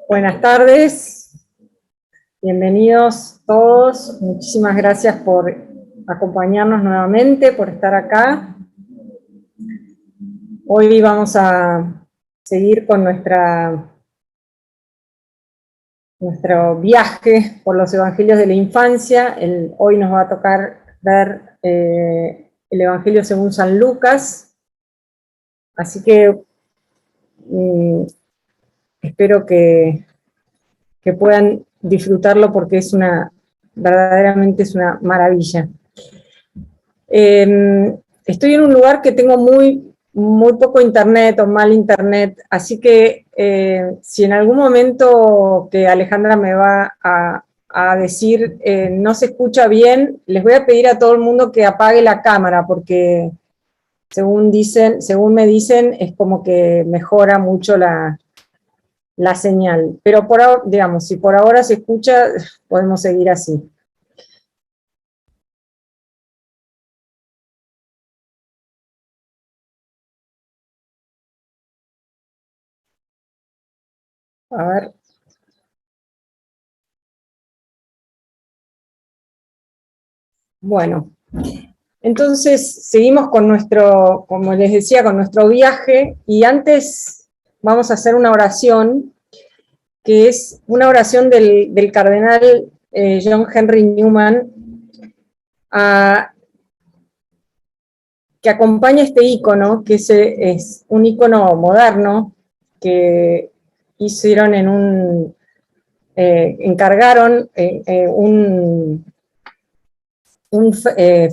Buenas tardes, bienvenidos todos, muchísimas gracias por acompañarnos nuevamente, por estar acá. Hoy vamos a seguir con nuestro viaje por los evangelios de la infancia. Hoy nos va a tocar ver el Evangelio según San Lucas, así que espero que puedan disfrutarlo porque verdaderamente es una maravilla. Estoy en un lugar que tengo muy poco internet o mal internet, así que si en algún momento que Alejandra me va a decir no se escucha bien, les voy a pedir a todo el mundo que apague la cámara, porque según me dicen, es como que mejora mucho la señal. Pero digamos, si por ahora se escucha, podemos seguir así. A ver. Bueno, entonces seguimos con como les decía, con nuestro viaje, y antes vamos a hacer una oración, que es una oración del cardenal John Henry Newman, que acompaña este ícono, que es un ícono moderno, que hicieron encargaron un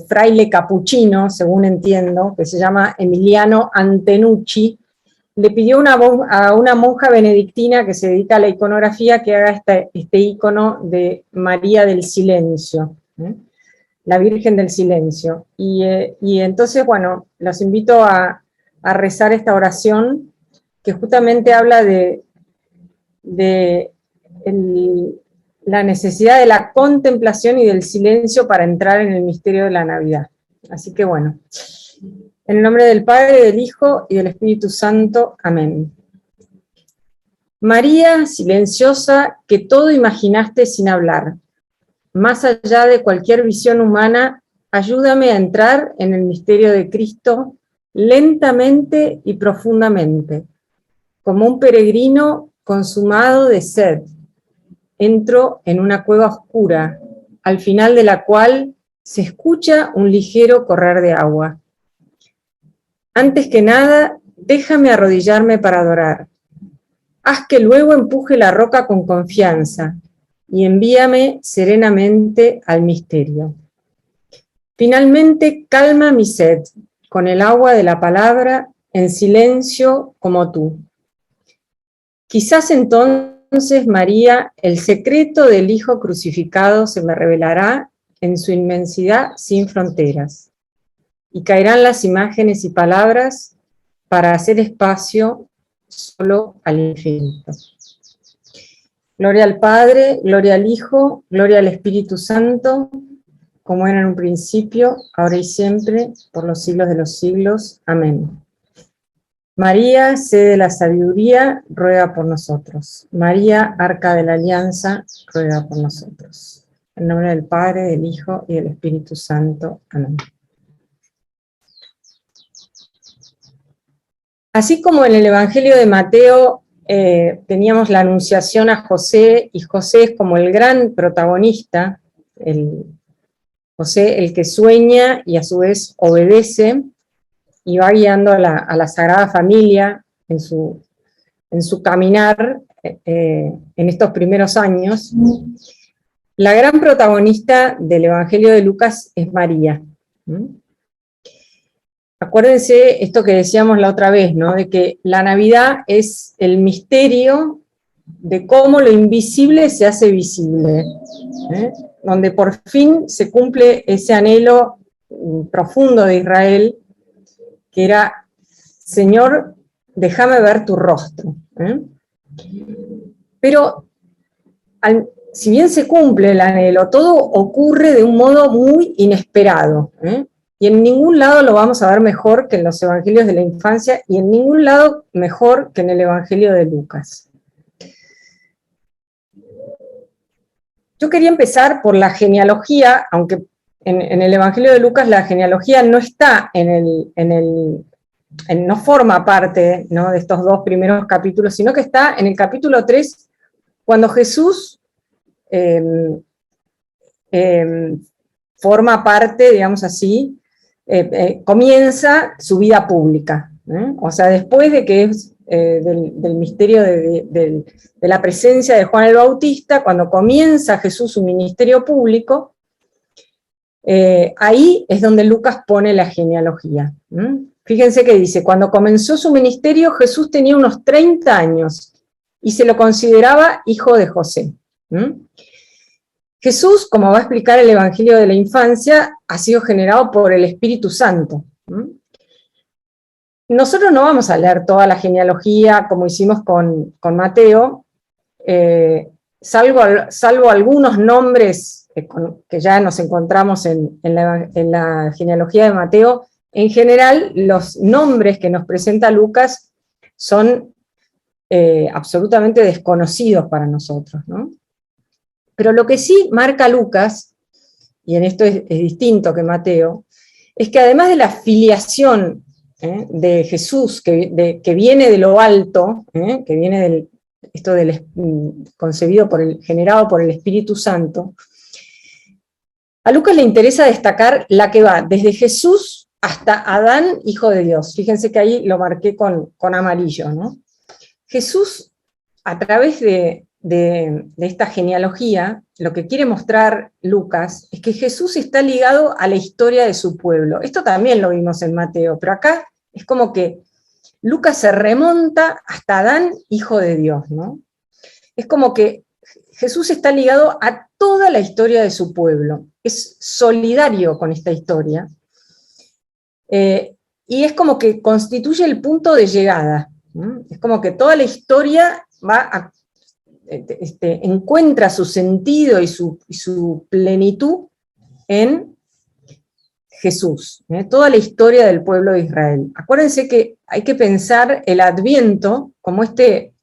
fraile capuchino, según entiendo, que se llama Emiliano Antenucci, le pidió a una monja benedictina que se dedica a la iconografía que haga este ícono de María del Silencio, la Virgen del Silencio. Y entonces, bueno, los invito a rezar esta oración, que justamente habla de la necesidad de la contemplación y del silencio para entrar en el misterio de la Navidad. Así que bueno, en el nombre del Padre, del Hijo y del Espíritu Santo. Amén. María, silenciosa, que todo imaginaste sin hablar, más allá de cualquier visión humana, ayúdame a entrar en el misterio de Cristo lentamente y profundamente, como un peregrino consumado de sed. Entro en una cueva oscura, al final de la cual se escucha un ligero correr de agua. Antes que nada, déjame arrodillarme para adorar. Haz que luego empuje la roca con confianza y envíame serenamente al misterio. Finalmente, calma mi sed con el agua de la palabra en silencio como tú. Quizás entonces, María, el secreto del Hijo crucificado se me revelará en su inmensidad sin fronteras, y caerán las imágenes y palabras para hacer espacio solo al infinito. Gloria al Padre, gloria al Hijo, gloria al Espíritu Santo, como era en un principio, ahora y siempre, por los siglos de los siglos. Amén. María, sede de la sabiduría, ruega por nosotros. María, arca de la alianza, ruega por nosotros. En nombre del Padre, del Hijo y del Espíritu Santo. Amén. Así como en el Evangelio de Mateo teníamos la anunciación a José, y José es como el gran protagonista, José el que sueña y a su vez obedece, y va guiando a la Sagrada Familia en su caminar en estos primeros años. La gran protagonista del Evangelio de Lucas es María. Acuérdense esto que decíamos la otra vez, ¿no? De que la Navidad es el misterio de cómo lo invisible se hace visible, donde por fin se cumple ese anhelo profundo de Israel, que era: Señor, déjame ver tu rostro. Pero si bien se cumple el anhelo, todo ocurre de un modo muy inesperado, y en ningún lado lo vamos a ver mejor que en los evangelios de la infancia, y en ningún lado mejor que en el Evangelio de Lucas. Yo quería empezar por la genealogía, aunque en el Evangelio de Lucas la genealogía no está no forma parte, ¿no?, de estos dos primeros capítulos, sino que está en el capítulo 3, cuando Jesús forma parte, digamos así, comienza su vida pública. O sea, después de que es del misterio de la presencia de Juan el Bautista, cuando comienza Jesús su ministerio público, ahí es donde Lucas pone la genealogía. Fíjense que dice, cuando comenzó su ministerio, Jesús tenía unos 30 años y se lo consideraba hijo de José. Jesús, como va a explicar el Evangelio de la Infancia, ha sido generado por el Espíritu Santo. Nosotros no vamos a leer toda la genealogía como hicimos con Mateo, salvo algunos nombres que ya nos encontramos en la genealogía de Mateo. En general, los nombres que nos presenta Lucas son absolutamente desconocidos para nosotros, ¿no? Pero lo que sí marca Lucas, y en esto es distinto que Mateo, es que además de la filiación de Jesús, que viene de lo alto, que viene concebido generado por el Espíritu Santo, a Lucas le interesa destacar la que va desde Jesús hasta Adán, hijo de Dios. Fíjense que ahí lo marqué con amarillo, ¿no? Jesús, a través de esta genealogía, lo que quiere mostrar Lucas es que Jesús está ligado a la historia de su pueblo. Esto también lo vimos en Mateo, pero acá es como que Lucas se remonta hasta Adán, hijo de Dios, ¿no? Es como que Jesús está ligado a toda la historia de su pueblo, es solidario con esta historia, y es como que constituye el punto de llegada. Es como que toda la historia encuentra su sentido y su plenitud en Jesús, toda la historia del pueblo de Israel. Acuérdense que hay que pensar el Adviento como este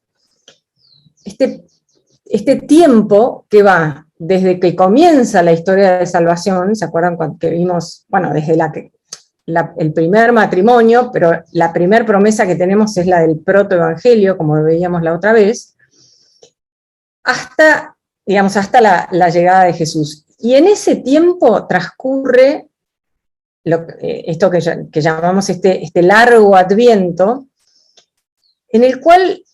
tiempo que va desde que comienza la historia de salvación. ¿Se acuerdan cuando que vimos? Bueno, desde el primer matrimonio, pero la primera promesa que tenemos es la del protoevangelio, como veíamos la otra vez, hasta la llegada de Jesús. Y en ese tiempo transcurre esto que llamamos este largo Adviento, en el cual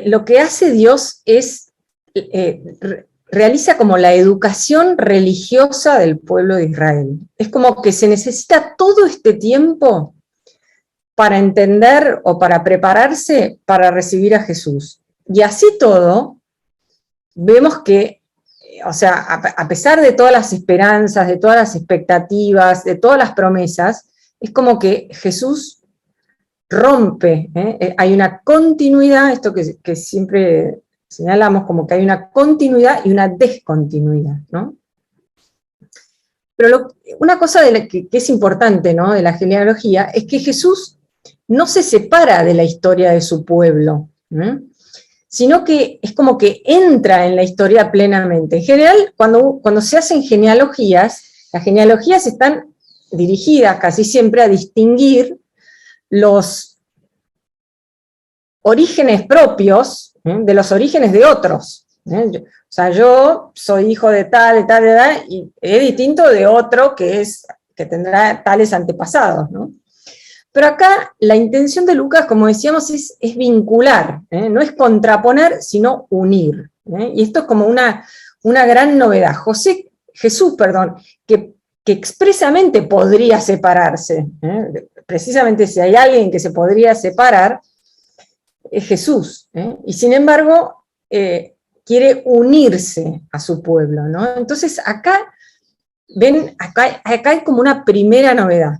lo que hace Dios es realiza como la educación religiosa del pueblo de Israel. Es como que se necesita todo este tiempo para entender o para prepararse para recibir a Jesús. Y así todo, vemos que, o sea, a pesar de todas las esperanzas, de todas las expectativas, de todas las promesas, es como que Jesús rompe, hay una continuidad, esto que siempre señalamos, como que hay una continuidad y una descontinuidad, ¿no? Pero una cosa que es importante, ¿no?, de la genealogía, es que Jesús no se separa de la historia de su pueblo, sino que es como que entra en la historia plenamente. En general, cuando se hacen genealogías, las genealogías están dirigidas casi siempre a distinguir los orígenes propios de los orígenes de otros. O sea, yo soy hijo de tal, y es distinto de otro que tendrá tales antepasados, ¿no? Pero acá la intención de Lucas, como decíamos, es vincular, no es contraponer, sino unir. Y esto es como una gran novedad. Jesús, que expresamente podría separarse. Precisamente si hay alguien que se podría separar, es Jesús. Y sin embargo, quiere unirse a su pueblo, ¿no? Entonces acá hay como una primera novedad.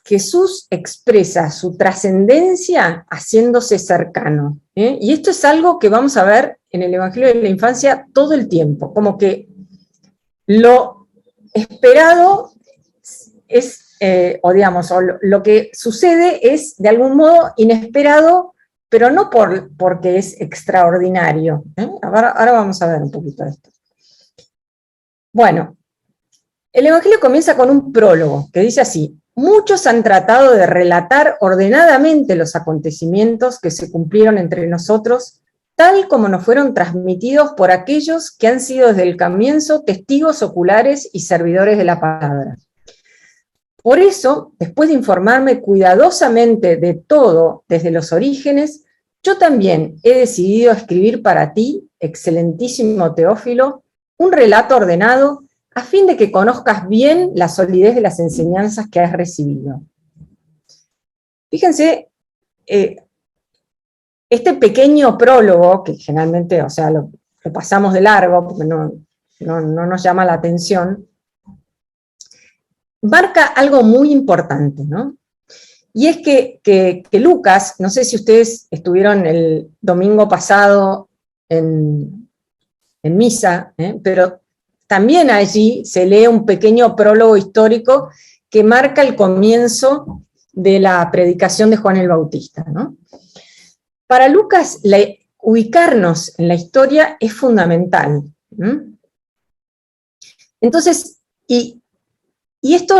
Jesús expresa su trascendencia haciéndose cercano. Y esto es algo que vamos a ver en el Evangelio de la Infancia todo el tiempo, como que lo esperado es, lo que sucede es de algún modo inesperado pero no porque es extraordinario. Ahora vamos a ver un poquito de esto. Bueno, el Evangelio comienza con un prólogo que dice así: muchos han tratado de relatar ordenadamente los acontecimientos que se cumplieron entre nosotros, tal como nos fueron transmitidos por aquellos que han sido desde el comienzo testigos oculares y servidores de la palabra. Por eso, después de informarme cuidadosamente de todo desde los orígenes, yo también he decidido escribir para ti, excelentísimo Teófilo, un relato ordenado a fin de que conozcas bien la solidez de las enseñanzas que has recibido. Fíjense, este pequeño prólogo, que generalmente, o sea, lo pasamos de largo porque no nos llama la atención, marca algo muy importante, ¿no? Y es que Lucas, no sé si ustedes estuvieron el domingo pasado en misa, pero también allí se lee un pequeño prólogo histórico que marca el comienzo de la predicación de Juan el Bautista, ¿no? Para Lucas, ubicarnos en la historia es fundamental. Entonces, y esto,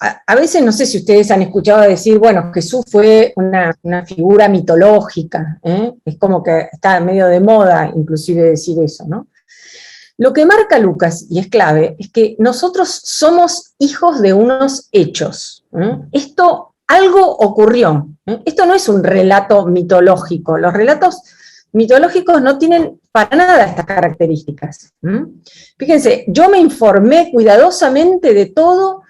a veces no sé si ustedes han escuchado decir, bueno, Jesús fue una figura mitológica, es como que está medio de moda inclusive decir eso, ¿no? Lo que marca Lucas, y es clave, es que nosotros somos hijos de unos hechos. Algo ocurrió. Esto no es un relato mitológico. Los relatos mitológicos no tienen para nada estas características. Fíjense, yo me informé cuidadosamente de todo,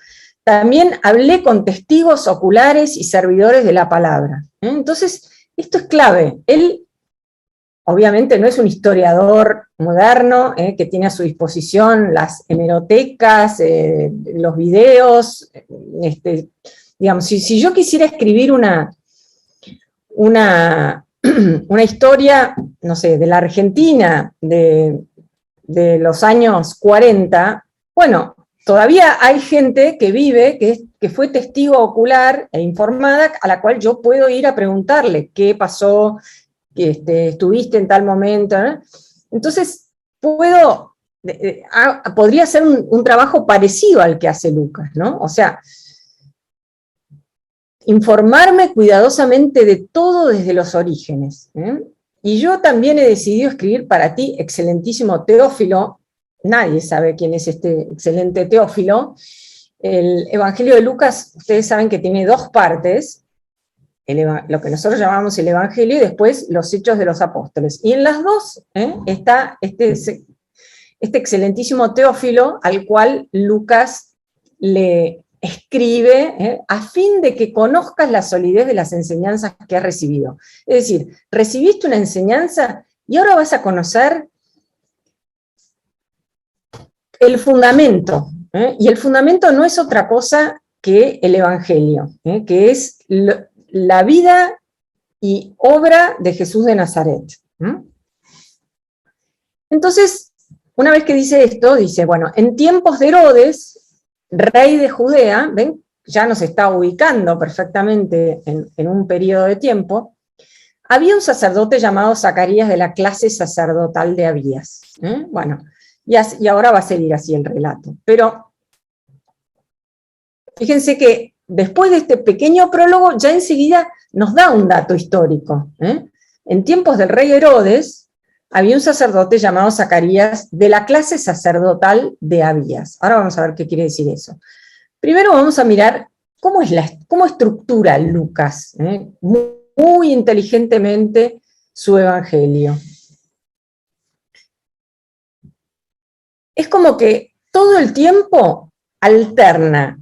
también hablé con testigos oculares y servidores de la palabra. Entonces, esto es clave. Él, obviamente, no es un historiador moderno que tiene a su disposición las hemerotecas, los videos. Digamos, si yo quisiera escribir una historia, no sé, de la Argentina de los años 40, bueno, todavía hay gente que vive, que fue testigo ocular e informada, a la cual yo puedo ir a preguntarle qué pasó, que estuviste en tal momento, ¿no? Entonces, podría ser un trabajo parecido al que hace Lucas, ¿no? O sea, informarme cuidadosamente de todo desde los orígenes. Y yo también he decidido escribir para ti, excelentísimo Teófilo. Nadie sabe quién es este excelente Teófilo. El Evangelio de Lucas, ustedes saben que tiene dos partes, lo que nosotros llamamos el Evangelio y después los Hechos de los Apóstoles. Y en las dos está este excelentísimo Teófilo al cual Lucas le escribe a fin de que conozcas la solidez de las enseñanzas que has recibido. Es decir, recibiste una enseñanza y ahora vas a conocer el fundamento. Y el fundamento no es otra cosa que el Evangelio, que es la vida y obra de Jesús de Nazaret. Entonces, una vez que dice esto, dice, bueno, en tiempos de Herodes, rey de Judea, ¿ven? Ya nos está ubicando perfectamente en un periodo de tiempo, había un sacerdote llamado Zacarías de la clase sacerdotal de Abías. Bueno, y ahora va a seguir así el relato. Pero fíjense que después de este pequeño prólogo, ya enseguida nos da un dato histórico. En tiempos del rey Herodes, había un sacerdote llamado Zacarías de la clase sacerdotal de Abías. Ahora vamos a ver qué quiere decir eso. Primero vamos a mirar cómo estructura Lucas, muy inteligentemente, su evangelio. Es como que todo el tiempo alterna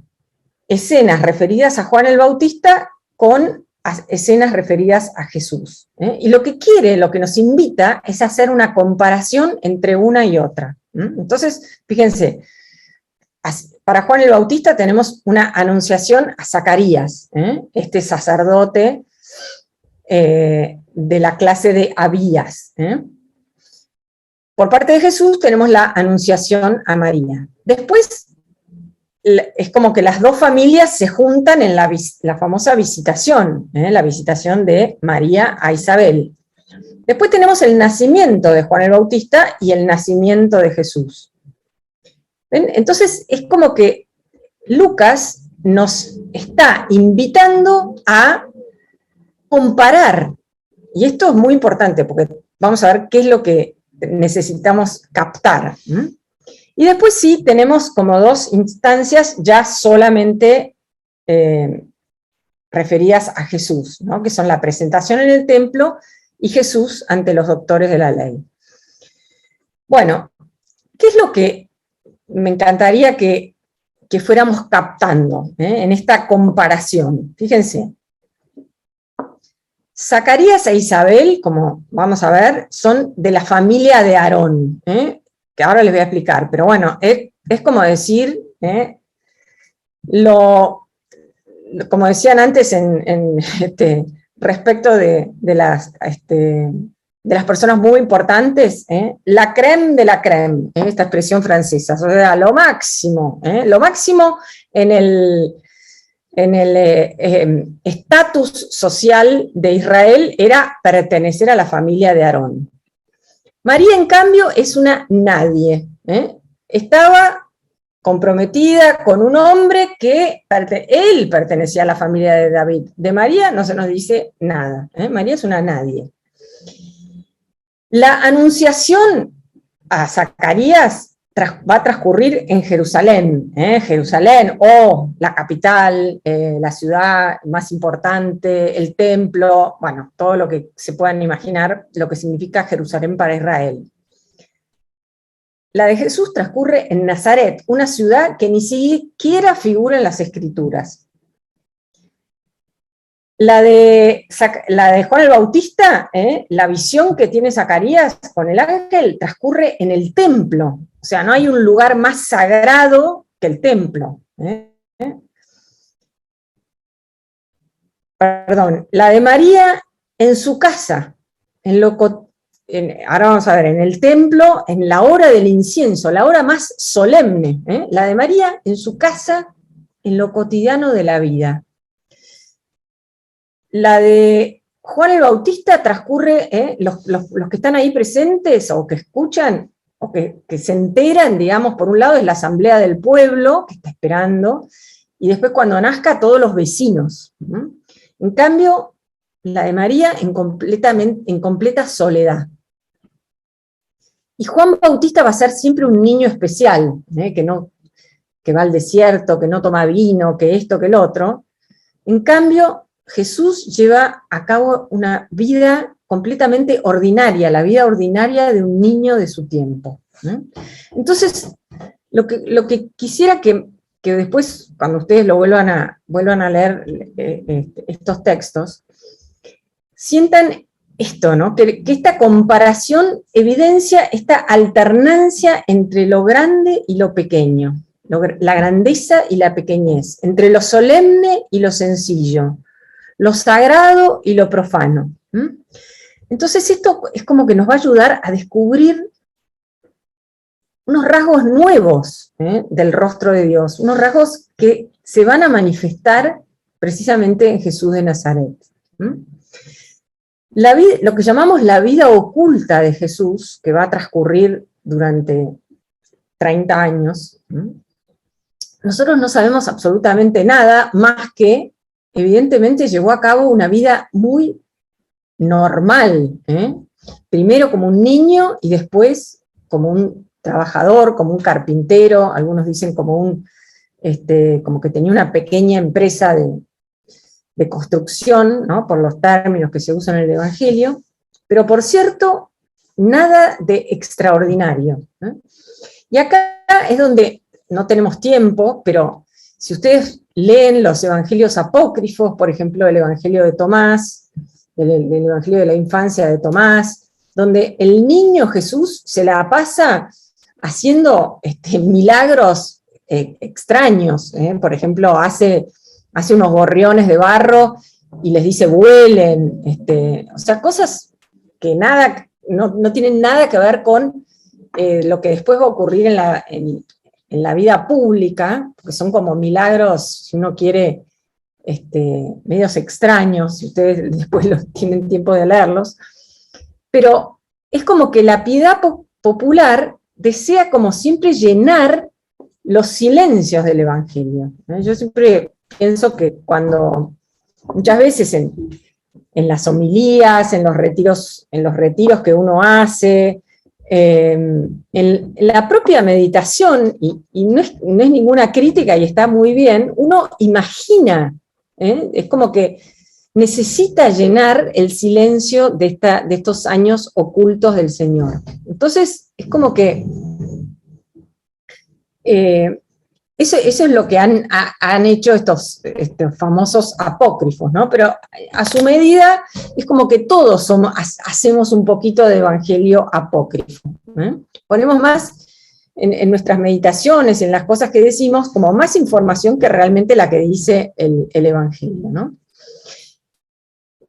escenas referidas a Juan el Bautista con escenas referidas a Jesús. Y lo que nos invita es a hacer una comparación entre una y otra. Entonces, fíjense, para Juan el Bautista tenemos una anunciación a Zacarías, este sacerdote de la clase de Abías. Por parte de Jesús tenemos la anunciación a María. Después, es como que las dos familias se juntan en la famosa visitación, la visitación de María a Isabel. Después tenemos el nacimiento de Juan el Bautista y el nacimiento de Jesús. ¿Ven? Entonces es como que Lucas nos está invitando a comparar, y esto es muy importante porque vamos a ver qué es lo que necesitamos captar. Y después sí tenemos como dos instancias ya solamente referidas a Jesús, ¿no? Que son la presentación en el templo y Jesús ante los doctores de la ley. Bueno, ¿qué es lo que me encantaría que fuéramos captando en esta comparación? Fíjense, Zacarías e Isabel, como vamos a ver, son de la familia de Aarón, que ahora les voy a explicar, pero bueno, es como decir, como decían antes respecto de las personas muy importantes, la crème de la crème, esta expresión francesa, o sea, lo máximo en el estatus social de Israel era pertenecer a la familia de Aarón. María, en cambio, es una nadie. Estaba comprometida con un hombre que él pertenecía a la familia de David. De María no se nos dice nada. María es una nadie. La anunciación a Zacarías va a transcurrir en Jerusalén, Jerusalén, la capital, la ciudad más importante, el templo, bueno, todo lo que se puedan imaginar, lo que significa Jerusalén para Israel. La de Jesús transcurre en Nazaret, una ciudad que ni siquiera figura en las Escrituras. La de Juan el Bautista, la visión que tiene Zacarías con el ángel, transcurre en el templo. O sea, no hay un lugar más sagrado que el templo. Perdón, la de María en su casa, ahora vamos a ver, en el templo, en la hora del incienso, la hora más solemne. La de María en su casa, en lo cotidiano de la vida. La de Juan el Bautista transcurre, los que están ahí presentes o que escuchan, o que se enteran, digamos, por un lado es la asamblea del pueblo, que está esperando, y después cuando nazca todos los vecinos. En cambio, la de María en completa soledad. Y Juan Bautista va a ser siempre un niño especial, que va al desierto, que no toma vino, que esto, que el otro. En cambio, Jesús lleva a cabo una vida completamente ordinaria, la vida ordinaria de un niño de su tiempo. Entonces, lo que quisiera que después, cuando ustedes lo vuelvan a leer estos textos, sientan esto, ¿no? Que esta comparación evidencia esta alternancia entre lo grande y lo pequeño, la grandeza y la pequeñez, entre lo solemne y lo sencillo, lo sagrado y lo profano. Entonces esto es como que nos va a ayudar a descubrir unos rasgos nuevos del rostro de Dios, unos rasgos que se van a manifestar precisamente en Jesús de Nazaret. Lo que llamamos la vida oculta de Jesús, que va a transcurrir durante 30 años, nosotros no sabemos absolutamente nada más que evidentemente llevó a cabo una vida muy normal, primero como un niño y después como un trabajador, como un carpintero, algunos dicen como que tenía una pequeña empresa de construcción, ¿no? Por los términos que se usan en el Evangelio, pero por cierto, nada de extraordinario. Y acá es donde no tenemos tiempo, pero si ustedes leen los evangelios apócrifos, por ejemplo, el evangelio de Tomás, el evangelio de la infancia de Tomás, donde el niño Jesús se la pasa haciendo milagros extraños. Por ejemplo, hace unos gorriones de barro y les dice vuelen, o sea, cosas que no tienen nada que ver con lo que después va a ocurrir en en la vida pública, porque son como milagros, si uno quiere, medios extraños, si ustedes después tienen tiempo de leerlos, pero es como que la piedad popular desea como siempre llenar los silencios del Evangelio. Yo siempre pienso que cuando, muchas veces en las homilías, en los retiros que uno hace, en la propia meditación, y no es ninguna crítica y está muy bien, uno imagina, es como que necesita llenar el silencio de estos años ocultos del Señor. Entonces, es como que eso es lo que han hecho estos famosos apócrifos, ¿no? Pero a su medida es como que todos hacemos un poquito de evangelio apócrifo. Ponemos más en nuestras meditaciones, en las cosas que decimos, como más información que realmente la que dice el evangelio, ¿no?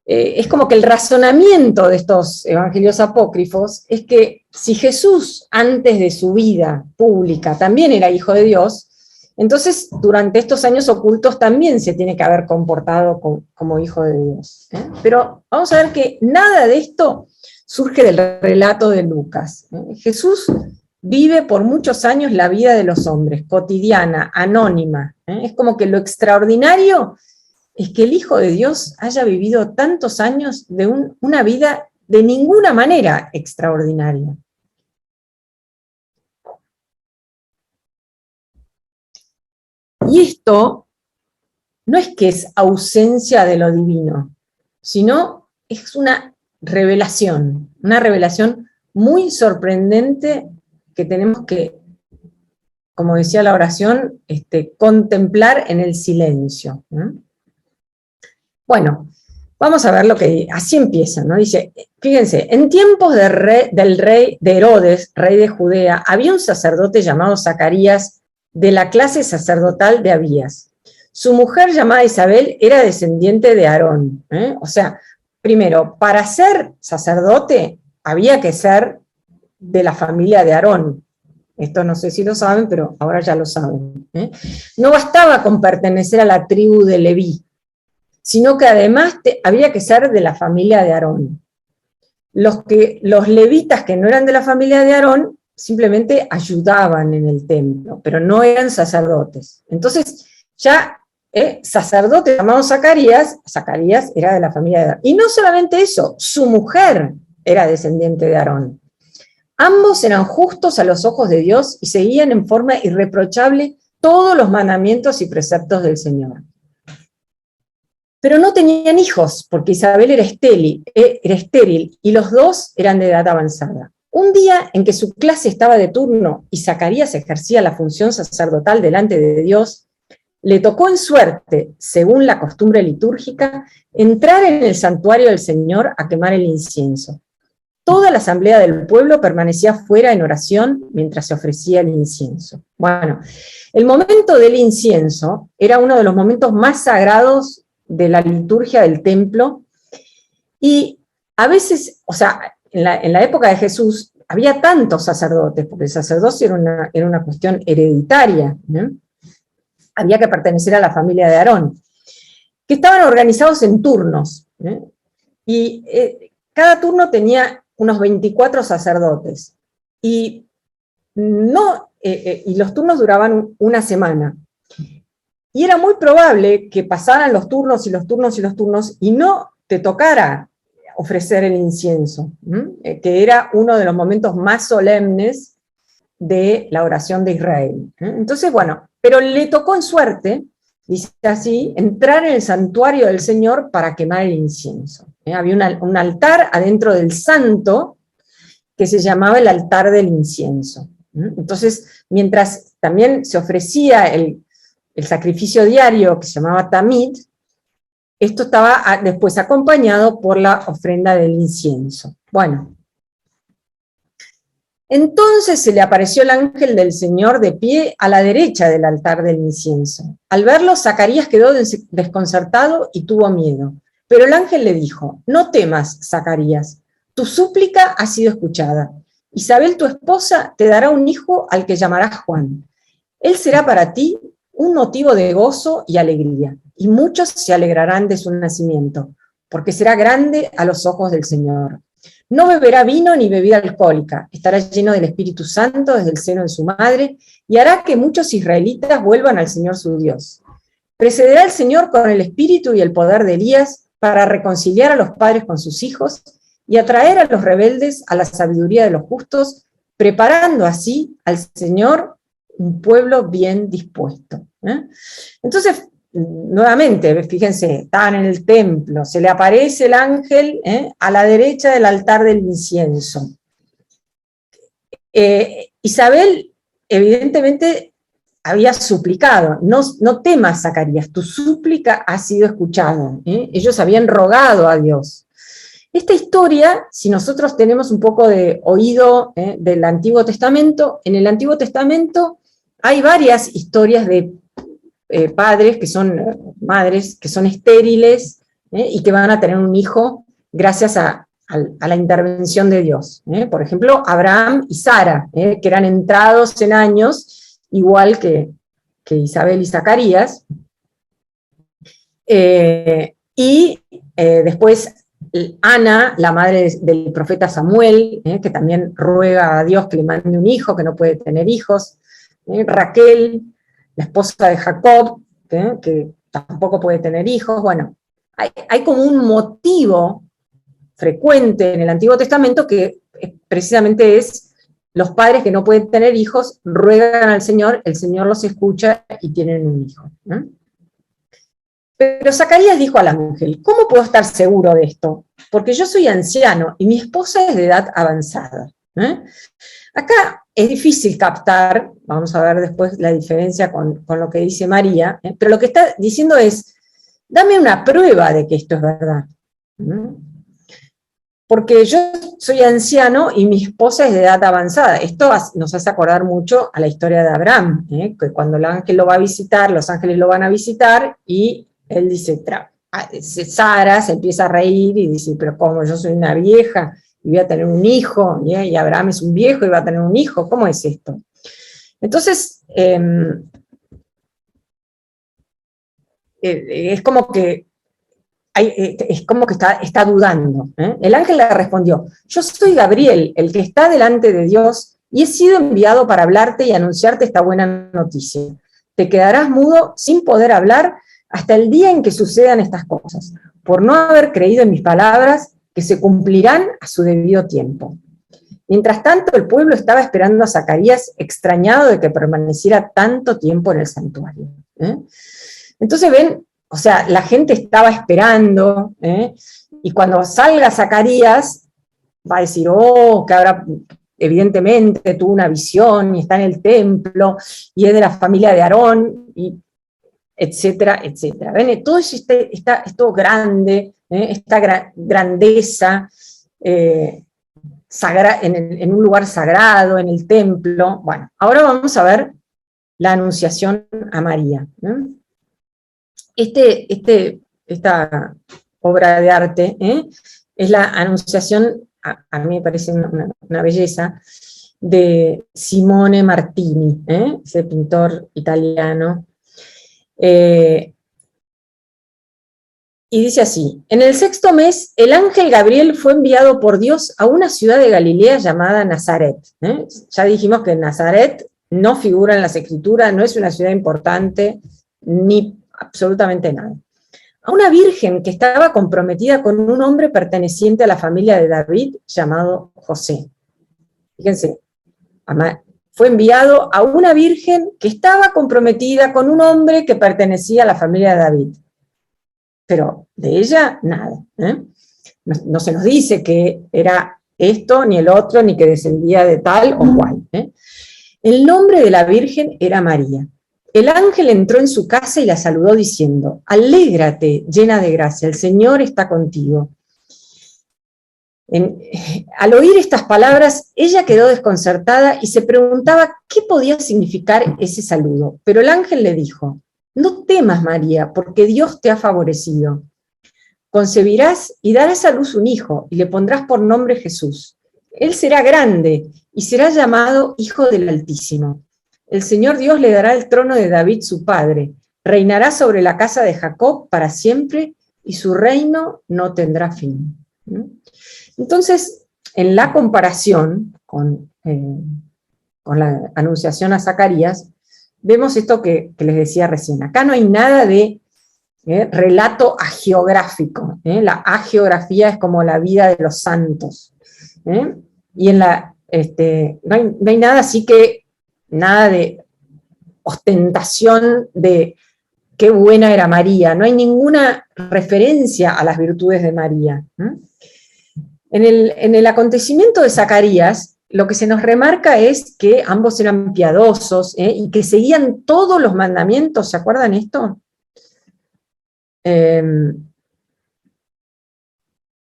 Es como que el razonamiento de estos evangelios apócrifos es que si Jesús antes de su vida pública también era hijo de Dios, entonces durante estos años ocultos también se tiene que haber comportado como hijo de Dios. Pero vamos a ver que nada de esto surge del relato de Lucas. Jesús vive por muchos años la vida de los hombres, cotidiana, anónima. Es como que lo extraordinario es que el Hijo de Dios haya vivido tantos años de una vida de ninguna manera extraordinaria. Y esto no es que es ausencia de lo divino, sino es una revelación muy sorprendente que tenemos que, como decía la oración, contemplar en el silencio. Bueno, vamos a ver lo que así empieza, ¿no? Dice, fíjense, en tiempos del rey de Herodes, rey de Judea, había un sacerdote llamado Zacarías, de la clase sacerdotal de Abías. Su mujer, llamada Isabel, era descendiente de Aarón. O sea, primero, para ser sacerdote había que ser de la familia de Aarón. Esto no sé si lo saben, pero ahora ya lo saben. No bastaba con pertenecer a la tribu de Leví, sino que además había que ser de la familia de Aarón. Los levitas que no eran de la familia de Aarón simplemente ayudaban en el templo, pero no eran sacerdotes. Entonces, ya sacerdote llamado Zacarías era de la familia de Aarón. Y no solamente eso, su mujer era descendiente de Aarón. Ambos eran justos a los ojos de Dios y seguían en forma irreprochable todos los mandamientos y preceptos del Señor. Pero no tenían hijos, porque Isabel era estéril y los dos eran de edad avanzada. Un día en que su clase estaba de turno y Zacarías ejercía la función sacerdotal delante de Dios, le tocó en suerte, según la costumbre litúrgica, entrar en el santuario del Señor a quemar el incienso. Toda la asamblea del pueblo permanecía fuera en oración mientras se ofrecía el incienso. Bueno, el momento del incienso era uno de los momentos más sagrados de la liturgia del templo, y a veces, o sea, en la época de Jesús había tantos sacerdotes, porque el sacerdocio era una cuestión hereditaria, ¿no? Había que pertenecer a la familia de Aarón, que estaban organizados en turnos, ¿no? Y cada turno tenía unos 24 sacerdotes, y los turnos duraban una semana. Y era muy probable que pasaran los turnos y los turnos y los turnos y no te tocara ofrecer el incienso, que era uno de los momentos más solemnes de la oración de Israel. Entonces, bueno, pero le tocó en suerte, dice así, entrar en el santuario del Señor para quemar el incienso. Había un altar adentro del santo que se llamaba el altar del incienso. Entonces, mientras también se ofrecía el sacrificio diario que se llamaba tamid, esto estaba después acompañado por la ofrenda del incienso. Bueno, entonces se le apareció el ángel del Señor de pie a la derecha del altar del incienso. Al verlo, Zacarías quedó desconcertado y tuvo miedo. Pero el ángel le dijo, no temas, Zacarías, tu súplica ha sido escuchada. Isabel, tu esposa, te dará un hijo al que llamarás Juan. Él será para ti un motivo de gozo y alegría, y muchos se alegrarán de su nacimiento, porque será grande a los ojos del Señor. No beberá vino ni bebida alcohólica, estará lleno del Espíritu Santo desde el seno de su madre, y hará que muchos israelitas vuelvan al Señor su Dios. Precederá el Señor con el espíritu y el poder de Elías para reconciliar a los padres con sus hijos y atraer a los rebeldes a la sabiduría de los justos, preparando así al Señor un pueblo bien dispuesto. Entonces, nuevamente, fíjense, estaban en el templo, se le aparece el ángel a la derecha del altar del incienso. Isabel, evidentemente, había suplicado, no temas, Zacarías, tu súplica ha sido escuchada. Ellos habían rogado a Dios. Esta historia, si nosotros tenemos un poco de oído del Antiguo Testamento, en el Antiguo Testamento hay varias historias de padres que son, madres que son estériles y que van a tener un hijo gracias a la intervención de Dios. Por ejemplo, Abraham y Sara, que eran entrados en años, igual que Isabel y Zacarías, y después Ana, la madre del profeta Samuel, que también ruega a Dios que le mande un hijo, que no puede tener hijos, Raquel, la esposa de Jacob, que tampoco puede tener hijos. Bueno, hay como un motivo frecuente en el Antiguo Testamento que precisamente es los padres que no pueden tener hijos ruegan al Señor, el Señor los escucha y tienen un hijo. Pero Zacarías dijo al ángel, ¿cómo puedo estar seguro de esto? Porque yo soy anciano y mi esposa es de edad avanzada. Acá es difícil captar, vamos a ver después la diferencia con lo que dice María, pero lo que está diciendo es, dame una prueba de que esto es verdad. Porque yo soy anciano y mi esposa es de edad avanzada. Esto nos hace acordar mucho a la historia de Abraham, que cuando el ángel lo va a visitar, los ángeles lo van a visitar, y él dice, Sara se empieza a reír y dice, pero ¿cómo? Yo soy una vieja y voy a tener un hijo, y Abraham es un viejo y va a tener un hijo, ¿cómo es esto? Entonces, es como que está dudando. El ángel le respondió, yo soy Gabriel, el que está delante de Dios, y he sido enviado para hablarte y anunciarte esta buena noticia. Te quedarás mudo sin poder hablar hasta el día en que sucedan estas cosas, por no haber creído en mis palabras, que se cumplirán a su debido tiempo. Mientras tanto, el pueblo estaba esperando a Zacarías, extrañado de que permaneciera tanto tiempo en el santuario. Entonces ven, o sea, la gente estaba esperando, y cuando salga Zacarías, va a decir, oh, que ahora evidentemente tuvo una visión, y está en el templo, y es de la familia de Aarón, y etcétera, etcétera. ¿Ven? Todo eso está grande, esta grandeza, en un lugar sagrado, en el templo. Bueno, ahora vamos a ver la anunciación a María. Esta obra de arte es la anunciación, a mí me parece una belleza, de Simone Martini, ese pintor italiano. Y dice así, en el 6º mes, el ángel Gabriel fue enviado por Dios a una ciudad de Galilea llamada Nazaret. Ya dijimos que Nazaret no figura en las escrituras, no es una ciudad importante, ni absolutamente nada. A una virgen que estaba comprometida con un hombre perteneciente a la familia de David, llamado José. Fíjense, fue enviado a una virgen que estaba comprometida con un hombre que pertenecía a la familia de David. Pero de ella, nada. No se nos dice que era esto, ni el otro, ni que descendía de tal o cual. El nombre de la virgen era María. El ángel entró en su casa y la saludó diciendo, alégrate, llena de gracia, el Señor está contigo. Al oír estas palabras, ella quedó desconcertada y se preguntaba qué podía significar ese saludo. Pero el ángel le dijo, no temas, María, porque Dios te ha favorecido. Concebirás y darás a luz un hijo, y le pondrás por nombre Jesús. Él será grande y será llamado Hijo del Altísimo. el Señor Dios le dará el trono de David su padre, reinará sobre la casa de Jacob para siempre, y su reino no tendrá fin. Entonces, en la comparación con la anunciación a Zacarías, vemos esto que les decía recién. Acá no hay nada de relato agiográfico. La agiografía es como la vida de los santos. Y en no hay nada así que, nada de ostentación de qué buena era María. No hay ninguna referencia a las virtudes de María. En el acontecimiento de Zacarías, lo que se nos remarca es que ambos eran piadosos y que seguían todos los mandamientos. ¿Se acuerdan esto?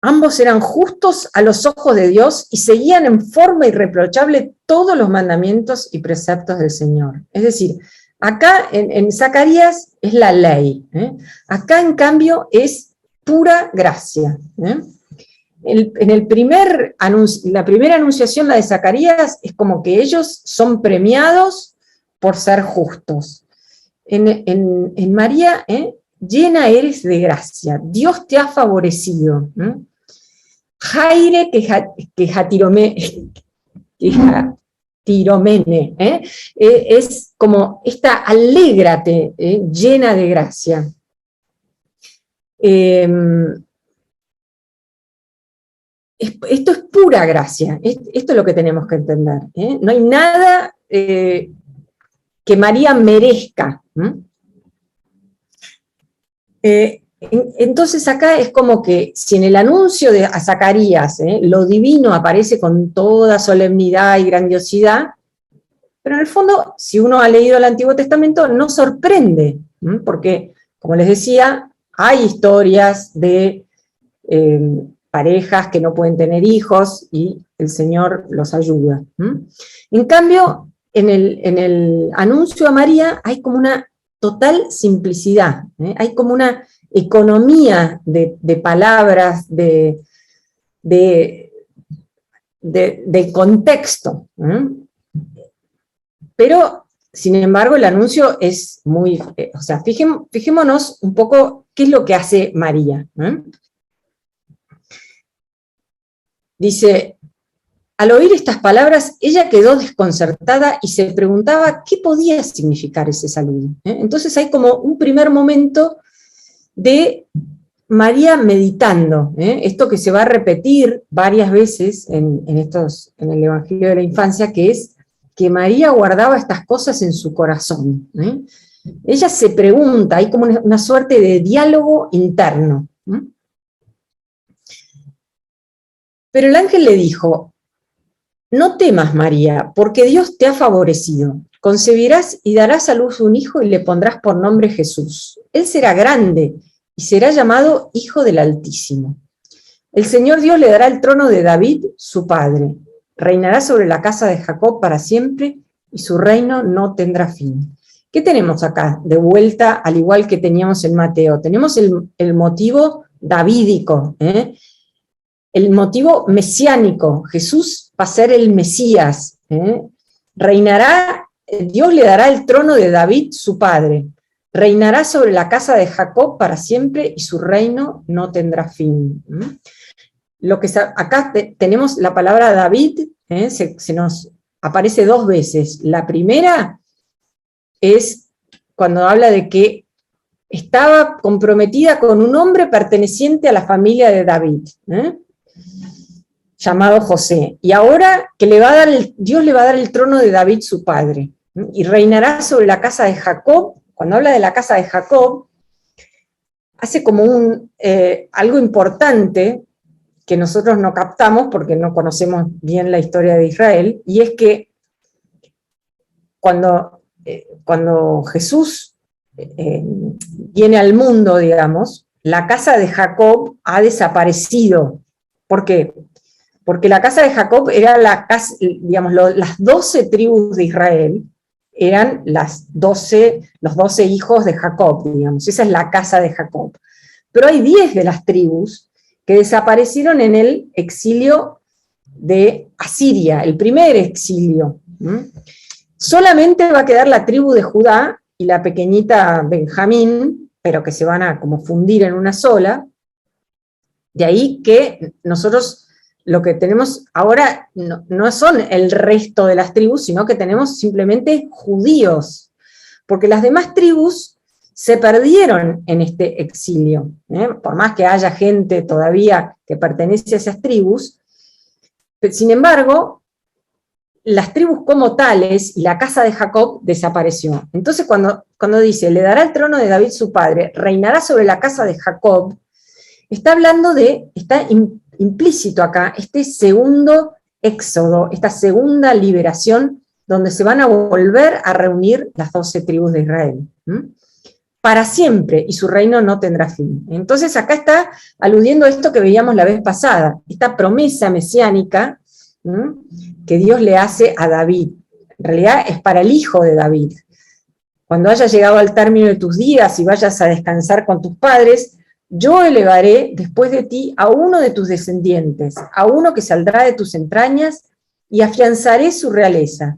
Ambos eran justos a los ojos de Dios y seguían en forma irreprochable todos los mandamientos y preceptos del Señor. Es decir, acá en Zacarías es la ley. Acá, en cambio, es pura gracia. En la primera anunciación, la de Zacarías, es como que ellos son premiados por ser justos. En María, llena eres de gracia, Dios te ha favorecido. Jaire que jatiromene, es como esta alégrate, llena de gracia. Esto es pura gracia, esto es lo que tenemos que entender. No hay nada que María merezca. Entonces acá es como que si en el anuncio a Zacarías lo divino aparece con toda solemnidad y grandiosidad, pero en el fondo, si uno ha leído el Antiguo Testamento, no sorprende, porque, como les decía, hay historias de parejas que no pueden tener hijos y el Señor los ayuda. En cambio, en el anuncio a María hay como una total simplicidad, hay como una economía de palabras, de contexto. Pero, sin embargo, el anuncio es muy... o sea, fijémonos un poco qué es lo que hace María. Dice, al oír estas palabras, ella quedó desconcertada y se preguntaba qué podía significar ese saludo. Entonces hay como un primer momento de María meditando, esto que se va a repetir varias veces en el Evangelio de la Infancia, que es que María guardaba estas cosas en su corazón. Ella se pregunta, hay como una suerte de diálogo interno. Pero el ángel le dijo, no temas, María, porque Dios te ha favorecido. Concebirás y darás a luz un hijo y le pondrás por nombre Jesús. Él será grande y será llamado Hijo del Altísimo. El Señor Dios le dará el trono de David, su padre. Reinará sobre la casa de Jacob para siempre y su reino no tendrá fin. ¿Qué tenemos acá? De vuelta, al igual que teníamos en Mateo. Tenemos el motivo davídico, el motivo mesiánico. Jesús va a ser el Mesías. Reinará, Dios le dará el trono de David, su padre. Reinará sobre la casa de Jacob para siempre y su reino no tendrá fin. Acá tenemos la palabra David, se nos aparece dos veces. La primera es cuando habla de que estaba comprometida con un hombre perteneciente a la familia de David, llamado José, y ahora que Dios le va a dar el trono de David su padre, y reinará sobre la casa de Jacob. Cuando habla de la casa de Jacob, hace como algo importante que nosotros no captamos porque no conocemos bien la historia de Israel, y es que cuando Jesús viene al mundo, digamos, la casa de Jacob ha desaparecido. ¿Por qué? Porque la casa de Jacob era la casa, digamos, las 12 tribus de Israel eran los 12 hijos de Jacob, digamos, esa es la casa de Jacob. Pero hay 10 de las tribus que desaparecieron en el exilio de Asiria, el primer exilio. Solamente va a quedar la tribu de Judá y la pequeñita Benjamín, pero que se van a como fundir en una sola. De ahí que nosotros lo que tenemos ahora no son el resto de las tribus, sino que tenemos simplemente judíos, porque las demás tribus se perdieron en este exilio, por más que haya gente todavía que pertenece a esas tribus. Sin embargo, las tribus como tales y la casa de Jacob desapareció. Entonces cuando dice, le dará el trono de David su padre, reinará sobre la casa de Jacob, está hablando está implícito acá, este segundo éxodo, esta segunda liberación, donde se van a volver a reunir las 12 tribus de Israel. Para siempre, y su reino no tendrá fin. Entonces acá está aludiendo a esto que veíamos la vez pasada, esta promesa mesiánica que Dios le hace a David. En realidad es para el hijo de David. Cuando hayas llegado al término de tus días y vayas a descansar con tus padres, yo elevaré después de ti a uno de tus descendientes, a uno que saldrá de tus entrañas, y afianzaré su realeza.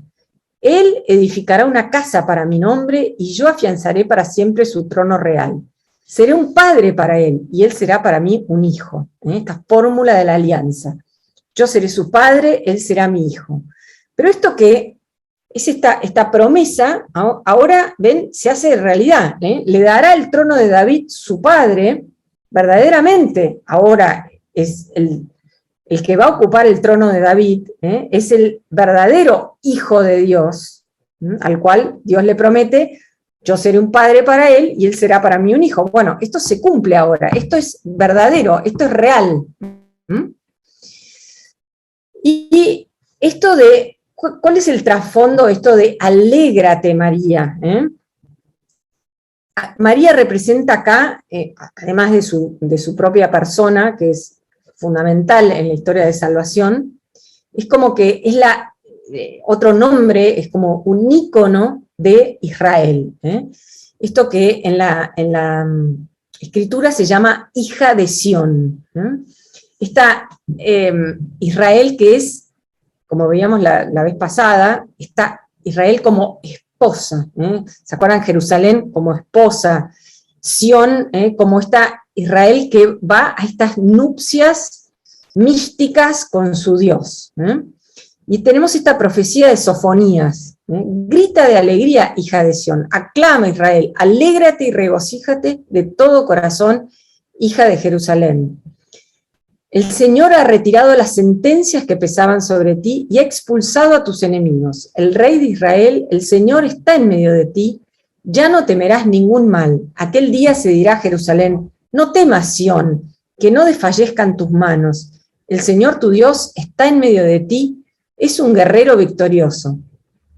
Él edificará una casa para mi nombre, y yo afianzaré para siempre su trono real. Seré un padre para él, y él será para mí un hijo. Esta fórmula de la alianza. Yo seré su padre, él será mi hijo. Pero esto que es esta promesa, ahora, ven, se hace realidad. Le dará el trono de David su padre, verdaderamente, ahora es el que va a ocupar el trono de David, es el verdadero hijo de Dios, al cual Dios le promete, yo seré un padre para él y él será para mí un hijo. Bueno, esto se cumple ahora, esto es verdadero, esto es real. Y esto de, ¿cuál es el trasfondo? Esto de alégrate, María. María representa acá, además de su propia persona, que es fundamental en la historia de salvación, es como que es otro nombre, es como un ícono de Israel. Esto que en la escritura se llama hija de Sión. Esta Israel que es, como veíamos la vez pasada, está Israel como esposa. ¿Se acuerdan? Jerusalén como esposa, Sión como esta Israel que va a estas nupcias místicas con su Dios. Y tenemos esta profecía de Sofonías. Grita de alegría, hija de Sión, aclama Israel, alégrate y regocíjate de todo corazón, hija de Jerusalén. El Señor ha retirado las sentencias que pesaban sobre ti y ha expulsado a tus enemigos. El Rey de Israel, el Señor está en medio de ti, ya no temerás ningún mal. Aquel día se dirá a Jerusalén, no temas, Sión, que no desfallezcan tus manos. El Señor tu Dios está en medio de ti, es un guerrero victorioso.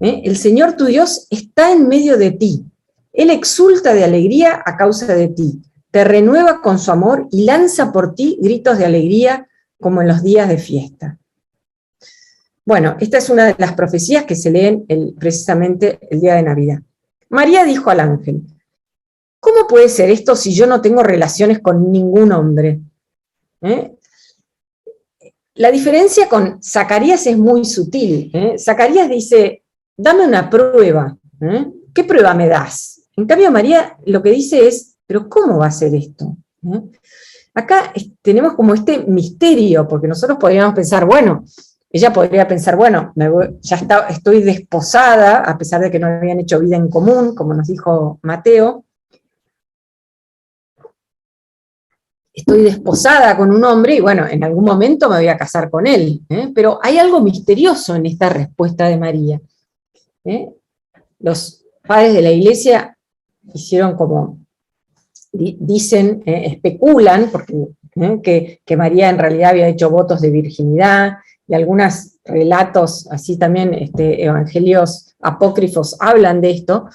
El Señor tu Dios está en medio de ti. Él exulta de alegría a causa de ti. Te renueva con su amor y lanza por ti gritos de alegría como en los días de fiesta. Bueno, esta es una de las profecías que se leen precisamente el día de Navidad. María dijo al ángel, ¿cómo puede ser esto si yo no tengo relaciones con ningún hombre? La diferencia con Zacarías es muy sutil. Zacarías dice, dame una prueba. ¿Qué prueba me das? En cambio, María lo que dice es, pero ¿cómo va a ser esto? Acá tenemos como este misterio, porque nosotros podríamos pensar, bueno, ella podría pensar, bueno, estoy desposada, a pesar de que no habían hecho vida en común, como nos dijo Mateo. Estoy desposada con un hombre y bueno, en algún momento me voy a casar con él. Pero hay algo misterioso en esta respuesta de María. Los padres de la Iglesia hicieron como, dicen, especulan, porque que María en realidad había hecho votos de virginidad, y algunos relatos, así también evangelios apócrifos hablan de esto,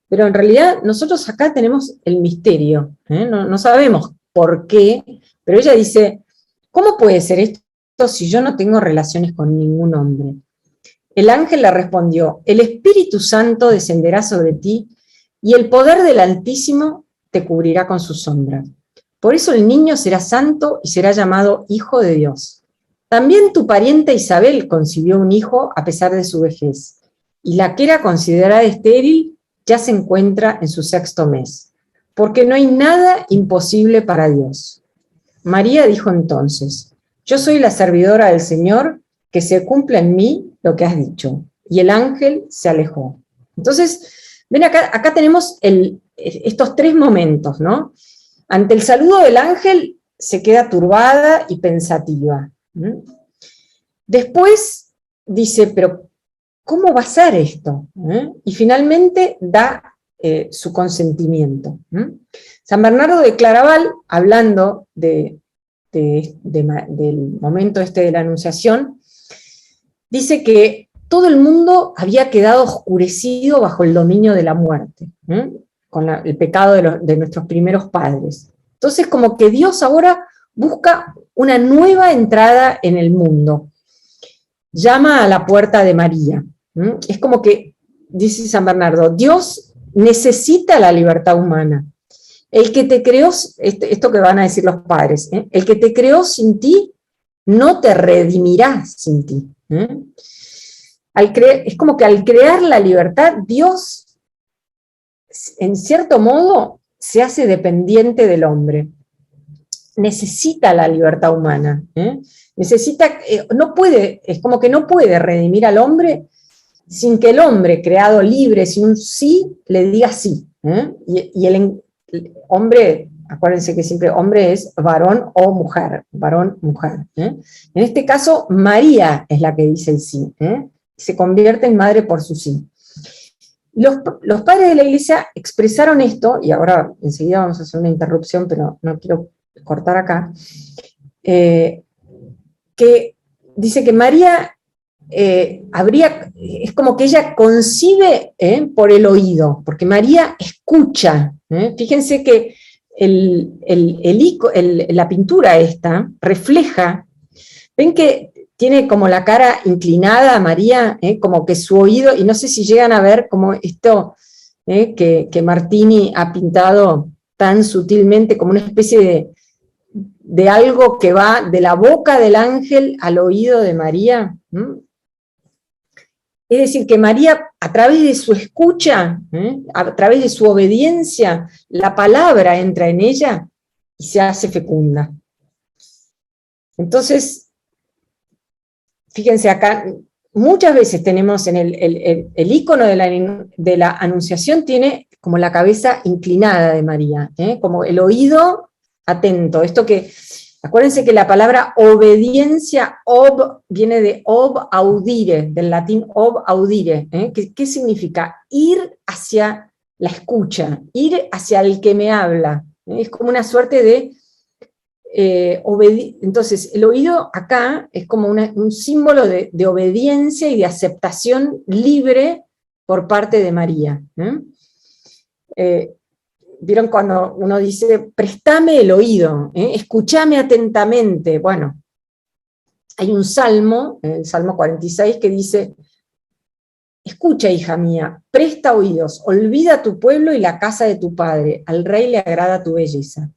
pero en realidad nosotros acá tenemos el misterio, no sabemos por qué, pero ella dice, ¿cómo puede ser esto si yo no tengo relaciones con ningún hombre? El ángel le respondió, el Espíritu Santo descenderá sobre ti, y el poder del Altísimo te cubrirá con su sombra. Por eso el niño será santo y será llamado Hijo de Dios. También tu parienta Isabel concibió un hijo a pesar de su vejez. y la que era considerada estéril ya se encuentra en su 6º mes, porque no hay nada imposible para Dios. María dijo entonces: yo soy la servidora del Señor, que se cumpla en mí lo que has dicho. Y el ángel se alejó. Entonces, ven acá tenemos estos 3 momentos, ¿no? Ante el saludo del ángel se queda turbada y pensativa. Después dice, pero ¿cómo va a ser esto? Y finalmente da su consentimiento. San Bernardo de Claraval, hablando del momento este de la Anunciación, dice que todo el mundo había quedado oscurecido bajo el dominio de la muerte, con el pecado de nuestros primeros padres. Entonces, como que Dios ahora busca una nueva entrada en el mundo. Llama a la puerta de María. Es como que, dice San Bernardo, Dios necesita la libertad humana. El que te creó, esto que van a decir los padres, el que te creó sin ti, no te redimirá sin ti. Es como que al crear la libertad, Dios, en cierto modo, se hace dependiente del hombre. Necesita la libertad humana. Necesita, no puede, es como que no puede redimir al hombre sin que el hombre, creado libre, sin un sí, le diga sí. Y el hombre, acuérdense que siempre hombre es varón o mujer, varón, mujer. En este caso, María es la que dice el sí. Se convierte en madre por su sí. Los padres de la Iglesia expresaron esto, y ahora enseguida vamos a hacer una interrupción, pero no quiero cortar acá, que dice que María es como que ella concibe por el oído, porque María escucha. Fíjense que la pintura esta refleja, ven que tiene como la cara inclinada María, como que su oído, y no sé si llegan a ver como esto que Martini ha pintado tan sutilmente, como una especie de algo que va de la boca del ángel al oído de María. Es decir, que María, a través de su escucha, a través de su obediencia, la palabra entra en ella y se hace fecunda. Entonces, fíjense acá, muchas veces tenemos en el icono de la Anunciación, tiene como la cabeza inclinada de María, como el oído atento. Esto que, acuérdense que la palabra obediencia, viene de ob audire, del latín ob audire. ¿Qué significa? Ir hacia la escucha, ir hacia el que me habla. Es como una suerte de entonces, el oído acá es como un símbolo de obediencia y de aceptación libre por parte de María. ¿Vieron cuando uno dice, préstame el oído, escúchame atentamente? Bueno, hay un salmo, el Salmo 46, que dice: escucha, hija mía, presta oídos, olvida tu pueblo y la casa de tu padre, al rey le agrada tu belleza.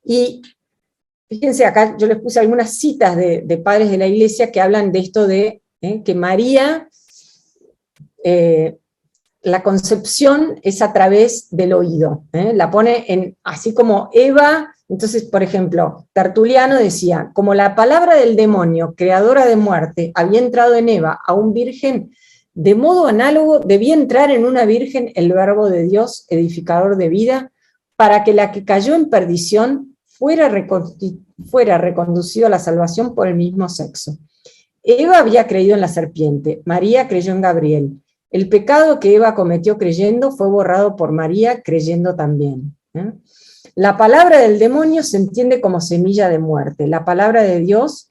Y fíjense, acá yo les puse algunas citas de padres de la Iglesia que hablan de esto de que María, la concepción es a través del oído. La pone así como Eva. Entonces, por ejemplo, Tertuliano decía, como la palabra del demonio, creadora de muerte, había entrado en Eva, aún virgen, de modo análogo debía entrar en una virgen el verbo de Dios, edificador de vida, para que la que cayó en perdición fuera reconducido a la salvación por el mismo sexo. Eva había creído en la serpiente, María creyó en Gabriel. El pecado que Eva cometió creyendo fue borrado por María creyendo también. La palabra del demonio se entiende como semilla de muerte. La palabra de Dios,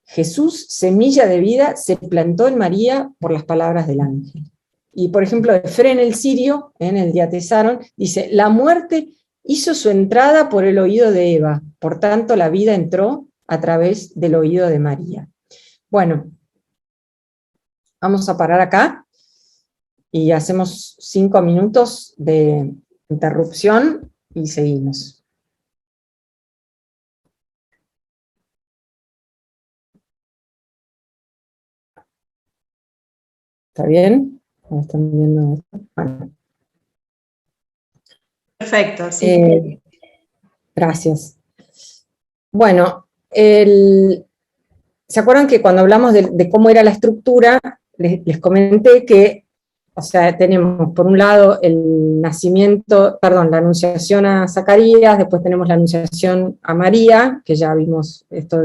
Jesús, semilla de vida, se plantó en María por las palabras del ángel. Y por ejemplo, Efrén el Sirio, en el Diatesaron, dice: la muerte hizo su entrada por el oído de Eva, por tanto la vida entró a través del oído de María. Bueno, vamos a parar acá y hacemos 5 minutos de interrupción y seguimos. ¿Está bien? ¿Cómo están viendo esto? Bueno. Perfecto, sí. Gracias. Bueno, ¿se acuerdan que cuando hablamos de cómo era la estructura, les comenté que, o sea, tenemos por un lado el nacimiento, perdón, la anunciación a Zacarías, después tenemos la anunciación a María, que ya vimos esto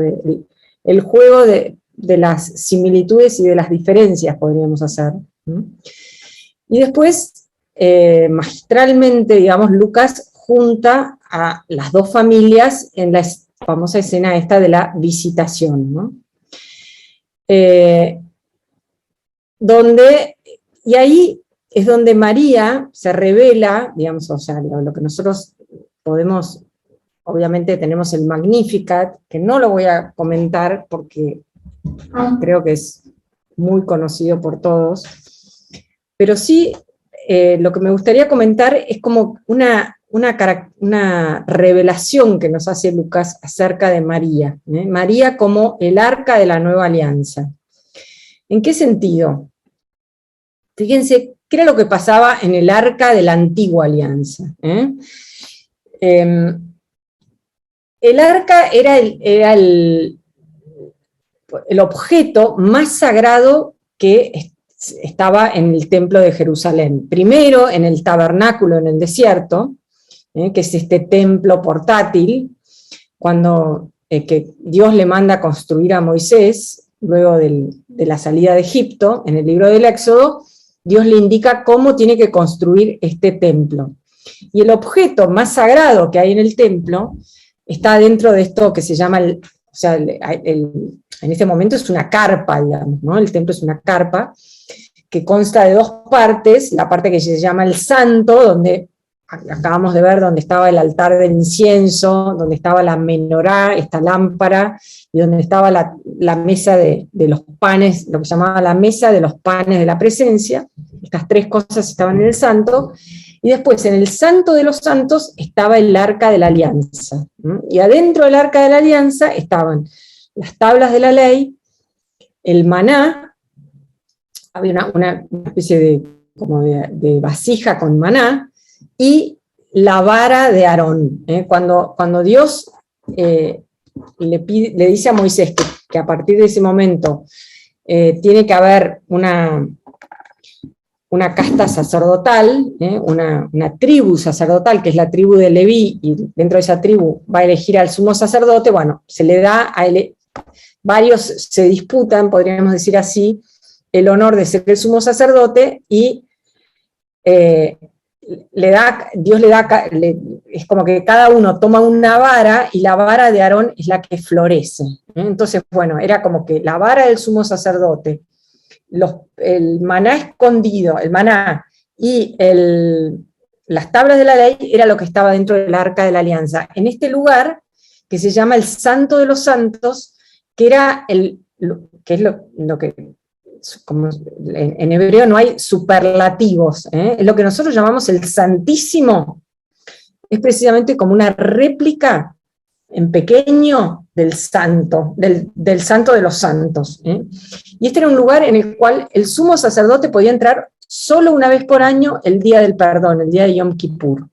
el juego de las similitudes y de las diferencias, podríamos hacer. Y después, magistralmente, digamos, Lucas junta a las dos familias en la famosa escena esta de la visitación, ¿no? Y ahí es donde María se revela, digamos, o sea, lo que nosotros podemos, obviamente tenemos el Magnificat, que no lo voy a comentar porque creo que es muy conocido por todos, pero sí lo que me gustaría comentar es como una revelación que nos hace Lucas acerca de María, ¿eh? María como el arca de la nueva alianza. ¿En qué sentido? Fíjense, ¿qué era lo que pasaba en el arca de la antigua alianza? El arca era el objeto más sagrado que estaba en el templo de Jerusalén. Primero en el tabernáculo en el desierto, que es este templo portátil, cuando que Dios le manda construir a Moisés, luego de la salida de Egipto, en el libro del Éxodo, Dios le indica cómo tiene que construir este templo. Y el objeto más sagrado que hay en el templo está dentro de esto que se llama, en este momento es una carpa, digamos, ¿no? El templo es una carpa que consta de dos partes, la parte que se llama el santo, donde acabamos de ver donde estaba el altar del incienso, donde estaba la menorá, esta lámpara, y donde estaba la mesa de los panes, lo que se llamaba la mesa de los panes de la presencia. Estas tres cosas estaban en el santo, y después en el santo de los santos estaba el arca de la alianza, y adentro del arca de la alianza estaban las tablas de la ley, el maná, había una especie de vasija con maná, y la vara de Aarón. Cuando Dios le dice a Moisés que a partir de ese momento tiene que haber una casta sacerdotal, una tribu sacerdotal, que es la tribu de Leví, y dentro de esa tribu va a elegir al sumo sacerdote, bueno, se le da a él, varios se disputan, podríamos decir así, el honor de ser el sumo sacerdote, y Dios le da, es como que cada uno toma una vara, y la vara de Aarón es la que florece. Entonces, bueno, era como que la vara del sumo sacerdote, el maná escondido, el maná y las tablas de la ley era lo que estaba dentro del arca de la alianza. En este lugar, que se llama el Santo de los Santos, que era que es lo que, como en hebreo no hay superlativos, lo que nosotros llamamos el Santísimo, es precisamente como una réplica en pequeño del santo, del santo de los santos. Y este era un lugar en el cual el sumo sacerdote podía entrar solo una vez por año, el día del perdón, el día de Yom Kippur.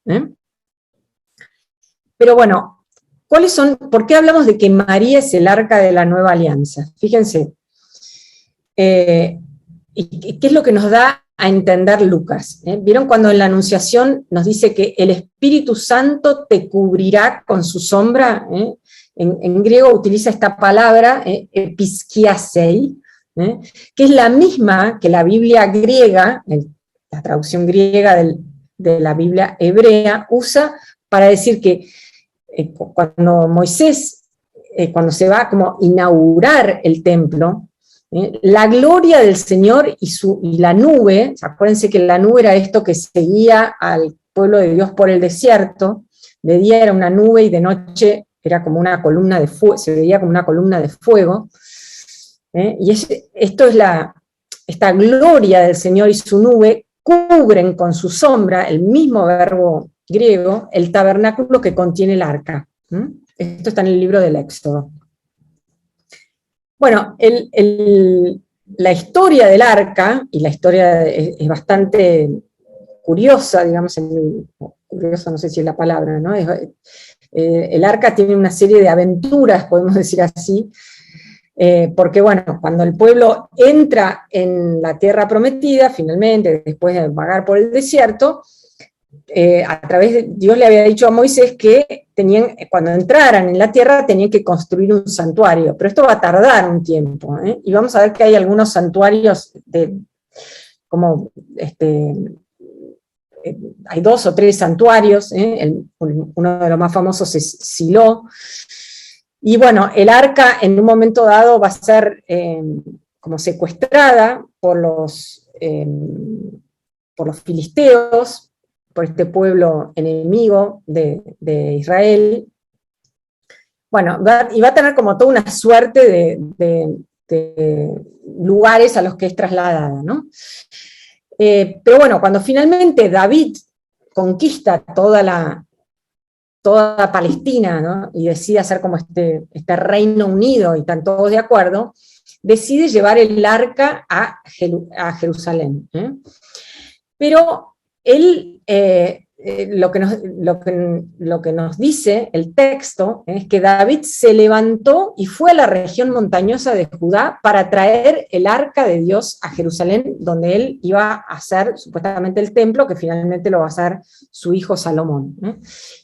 Pero bueno, ¿por qué hablamos de que María es el arca de la nueva alianza? Fíjense, ¿y qué es lo que nos da a entender Lucas? ¿Vieron cuando en la Anunciación nos dice que el Espíritu Santo te cubrirá con su sombra? En griego utiliza esta palabra, episkiasei, que es la misma que la Biblia griega, la traducción griega de la Biblia hebrea, usa para decir que cuando Moisés, cuando se va como a inaugurar el templo, la gloria del Señor y la nube, acuérdense que la nube era esto que seguía al pueblo de Dios por el desierto, de día era una nube y de noche era como una columna de fuego, se veía como una columna de fuego, y esto es esta gloria del Señor y su nube cubren con su sombra, el mismo verbo griego, el tabernáculo que contiene el arca. Esto está en el libro del Éxodo. Bueno, la historia del arca, y la historia es bastante curiosa, digamos, curiosa no sé si es la palabra, ¿no? El arca tiene una serie de aventuras, podemos decir así, porque bueno, cuando el pueblo entra en la tierra prometida, finalmente, después de vagar por el desierto, a través de Dios le había dicho a Moisés que cuando entraran en la tierra tenían que construir un santuario, pero esto va a tardar un tiempo, y vamos a ver que hay algunos santuarios hay 2 o 3 santuarios, uno de los más famosos es Silo, y bueno, el arca en un momento dado va a ser como secuestrada por los filisteos, por este pueblo enemigo de Israel. Bueno, y va a tener como toda una suerte de lugares a los que es trasladada, ¿no? Pero bueno, cuando finalmente David conquista toda Palestina, ¿no? Y decide hacer como este Reino Unido, y están todos de acuerdo, decide llevar el arca a Jerusalén. Pero él, lo que nos dice el texto es que David se levantó y fue a la región montañosa de Judá para traer el arca de Dios a Jerusalén, donde él iba a hacer supuestamente el templo, que finalmente lo va a hacer su hijo Salomón.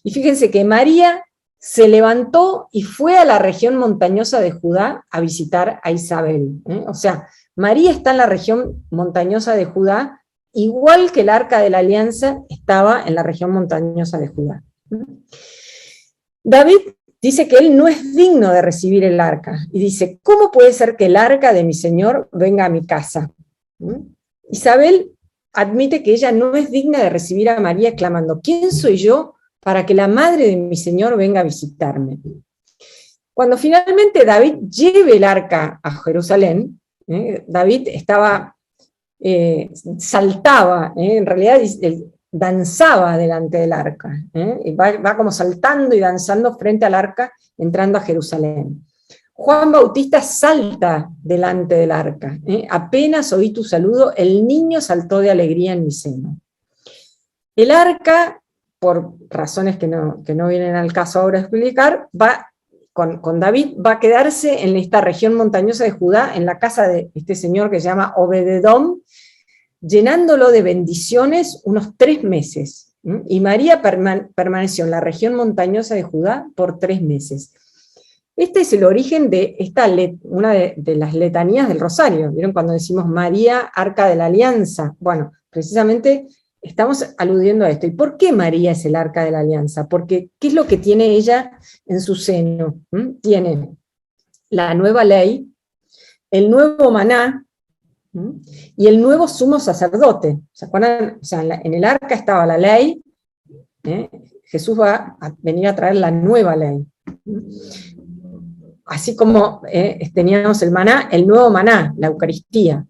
Y fíjense que María se levantó y fue a la región montañosa de Judá a visitar a Isabel. O sea, María está en la región montañosa de Judá, igual que el arca de la alianza estaba en la región montañosa de Judá. David dice que él no es digno de recibir el arca, y dice, ¿cómo puede ser que el arca de mi Señor venga a mi casa? Isabel admite que ella no es digna de recibir a María, clamando, ¿quién soy yo para que la madre de mi Señor venga a visitarme? Cuando finalmente David lleve el arca a Jerusalén, David saltaba, en realidad danzaba delante del arca, y va como saltando y danzando frente al arca, entrando a Jerusalén. Juan Bautista salta delante del arca, apenas oí tu saludo, el niño saltó de alegría en mi seno. El arca, por razones que no vienen al caso ahora explicar, con David va a quedarse en esta región montañosa de Judá, en la casa de este señor que se llama Obededom, llenándolo de bendiciones unos 3 meses. Y María permaneció en la región montañosa de Judá por 3 meses. Este es el origen de una de las letanías del Rosario. ¿Vieron cuando decimos María, Arca de la Alianza? Bueno, precisamente estamos aludiendo a esto. ¿Y por qué María es el Arca de la Alianza? Porque, ¿qué es lo que tiene ella en su seno? Tiene la nueva ley, el nuevo maná, y el nuevo sumo sacerdote. ¿Se acuerdan? O sea, en el arca estaba la ley, Jesús va a venir a traer la nueva ley. Así como teníamos el maná, el nuevo maná, la Eucaristía.